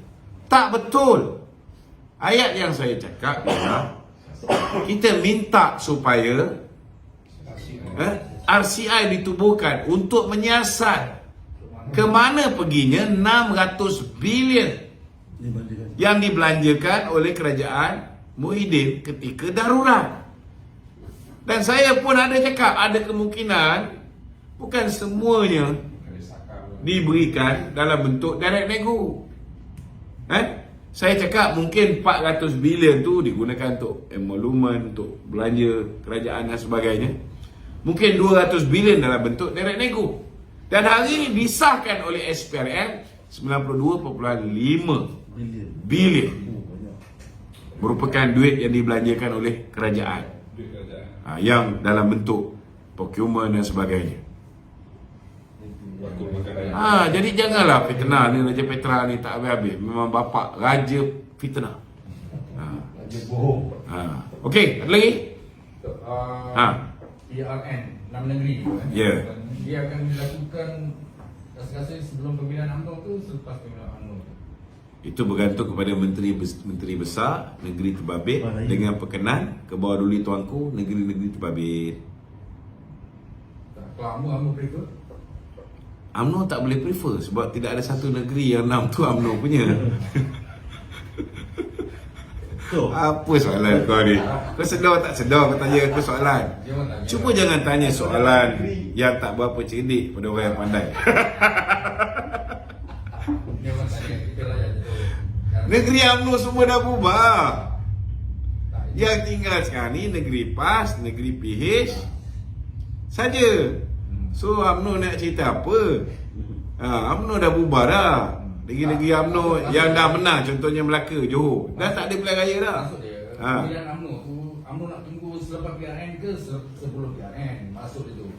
[SPEAKER 1] Tak betul. Ayat yang saya cakap ialah kita minta supaya RCI ditubuhkan untuk menyiasat ke mana perginya 600 bilion yang dibelanjakan oleh kerajaan Muhyiddin ketika darurat. Dan saya pun ada cakap ada kemungkinan bukan semuanya diberikan dalam bentuk direct nego. Saya cakap mungkin 400 bilion tu digunakan untuk emolumen, untuk belanja kerajaan dan sebagainya. Mungkin 200 bilion dalam bentuk direct nego. Dan hari ini disahkan oleh SPRM 92.5 bilion. Merupakan duit yang dibelanjakan oleh kerajaan. Yang dalam bentuk procurement dan sebagainya. Jadi janganlah fitnah ni Raja Petra ni tak habis-habis. Memang bapak Raja Fitnah.
[SPEAKER 5] Raja bohong.
[SPEAKER 1] Okey, ada lagi?
[SPEAKER 4] PRN 6 negeri tu
[SPEAKER 1] Ya.
[SPEAKER 4] Dia akan dilakukan rasa-rasa sebelum pemilihan UMNO tu, selepas pemilihan UMNO tu.
[SPEAKER 1] Itu bergantung kepada menteri besar negeri terbabit dengan perkenan ke bawah duli tuanku negeri-negeri terbabit.
[SPEAKER 4] Kalau UMNO prefer,
[SPEAKER 1] UMNO tak boleh prefer sebab tidak ada satu negeri yang 6 tu UMNO punya. Apa soalan kau ni? Kau sedar tak sedar kau tanya aku soalan? Cuba jangan tanya soalan yang tak berapa cerdik pada orang yang pandai.
[SPEAKER 4] dia orang tanya kita lah yang tu.
[SPEAKER 1] Negeri UMNO semua dah bubar. Yang tinggal sekarang ni negeri PAS, negeri PH saja. So UMNO nak cerita apa? UMNO dah bubar dah. Negeri-negeri UMNO yang dah menang, contohnya Melaka, Johor, dah tak ada pilihan raya dah.
[SPEAKER 4] Maksud dia,
[SPEAKER 1] Ha.
[SPEAKER 4] pilihan UMNO tu, UMNO nak tunggu selepas PRN ke sebelum PRN? Maksud itu.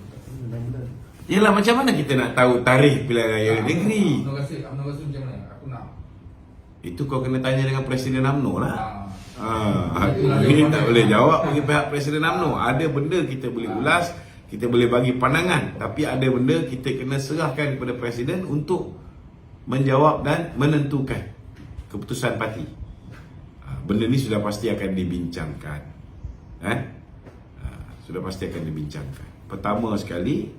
[SPEAKER 1] Yelah, macam mana kita nak tahu tarikh pilihan raya negeri?
[SPEAKER 4] UMNO rasa macam mana? Aku nak.
[SPEAKER 1] Itu kau kena tanya dengan Presiden UMNO lah.
[SPEAKER 4] Ah.
[SPEAKER 1] Ini tak boleh jawab bagi pihak Presiden UMNO. Ada benda kita boleh ulas, kita boleh bagi pandangan, tapi ada benda kita kena serahkan kepada Presiden untuk menjawab dan menentukan keputusan parti. Benda ni sudah pasti akan dibincangkan. Sudah pasti akan dibincangkan. Pertama sekali,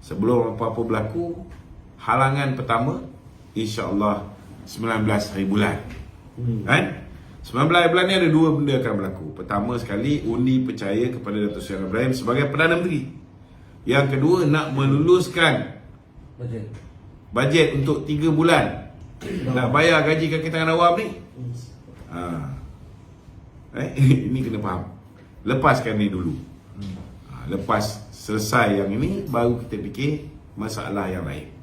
[SPEAKER 1] sebelum apa-apa berlaku, halangan pertama insya-Allah 19 hari bulan. 19 hari bulan ni ada dua benda akan berlaku. Pertama sekali, undi percaya kepada Datuk Seri Ibrahim sebagai Perdana Menteri. Yang kedua, nak meluluskan bajet untuk 3 bulan. Nak bayar gaji kakitangan awam ni. Ini kena faham. Lepaskan ni dulu. Lepas selesai yang ini, baru kita fikir masalah yang lain.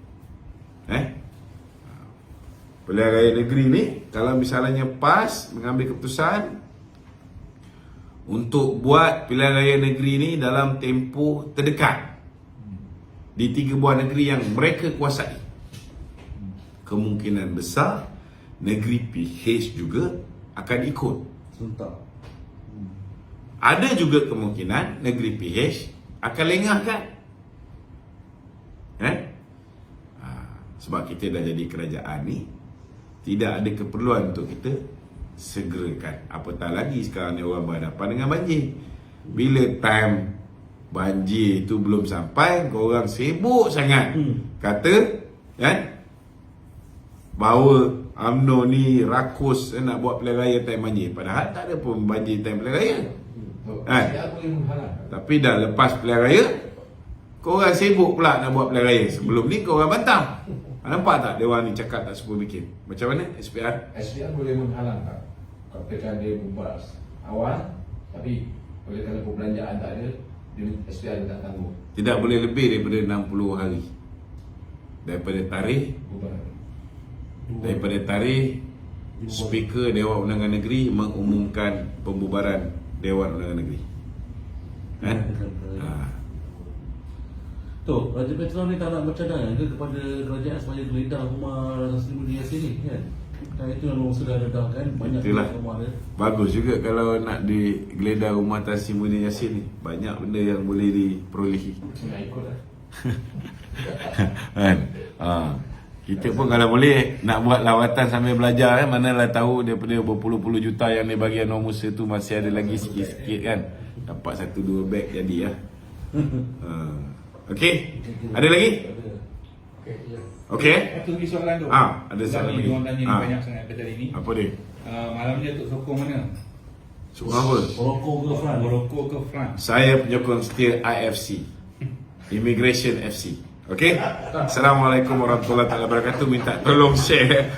[SPEAKER 1] Pilihan raya negeri ni, kalau misalnya PAS mengambil keputusan untuk buat pilihan raya negeri ni dalam tempoh terdekat di 3 buah negeri yang mereka kuasai, kemungkinan besar negeri PH juga akan ikut. Ada juga kemungkinan negeri PH akan lengahkan. Sebab kita dah jadi kerajaan ni, tidak ada keperluan untuk kita segerakan. Apatah lagi sekarang ni orang berhadapan dengan banjir. Bila time banjir tu belum sampai, korang sibuk sangat kata bahawa UMNO ni rakus nak buat pilihan raya time banjir. Padahal tak ada pun banjir time pilihan raya. Tapi dah lepas pilihan raya, korang sibuk pula nak buat pilihan raya. Sebelum ni korang bantah. Nampak tak Dewan ni cakap tak sepuluh bikin? Macam mana SPR?
[SPEAKER 5] SPR boleh menghalang tak? Kalau PKD bubar awal, tapi oleh kerana perbelanjaan tak ada, SPR tak tangguh.
[SPEAKER 1] Tidak boleh lebih daripada 60 hari daripada tarikh
[SPEAKER 5] Bubar.
[SPEAKER 1] daripada tarikh Speaker Dewan Undangan Negeri mengumumkan pembubaran Dewan Undangan Negeri.
[SPEAKER 3] Tu, Raja Petronas ni tak nak bercadang ke kepada kerajaan supaya geledah rumah Sri Mulyani Yassin ni kan? Itu yang orang sudah redahkan banyak
[SPEAKER 1] Itulah.
[SPEAKER 3] rumah dia.
[SPEAKER 1] Bagus juga kalau nak digeledah rumah Tan Sri Mulyani Yassin ni. Banyak benda yang boleh diperolehi.
[SPEAKER 5] Nak ikut lah.
[SPEAKER 1] Kan? Kita pun kalau boleh nak buat lawatan sambil belajar kan, manalah tahu daripada berpuluh-puluh juta yang dia bagi Anwar Musa tu masih ada lagi sikit-sikit kan. Dapat 1-2 beg jadi lah. Okey. Ada lagi? Okey.
[SPEAKER 2] Satu lagi soalan tu.
[SPEAKER 1] Ada soalan
[SPEAKER 2] ni
[SPEAKER 1] lagi.
[SPEAKER 2] diorang tanya ni banyak sangat pada hari ni.
[SPEAKER 1] Apa dia?
[SPEAKER 2] Malam ni Datuk sokong mana?
[SPEAKER 1] Sokong apa?
[SPEAKER 3] Morocco ke France?
[SPEAKER 2] Morocco ke France?
[SPEAKER 1] Saya penyokong setia IFC, Immigration FC. Okey? Assalamualaikum warahmatullahi wabarakatuh. Minta tolong share.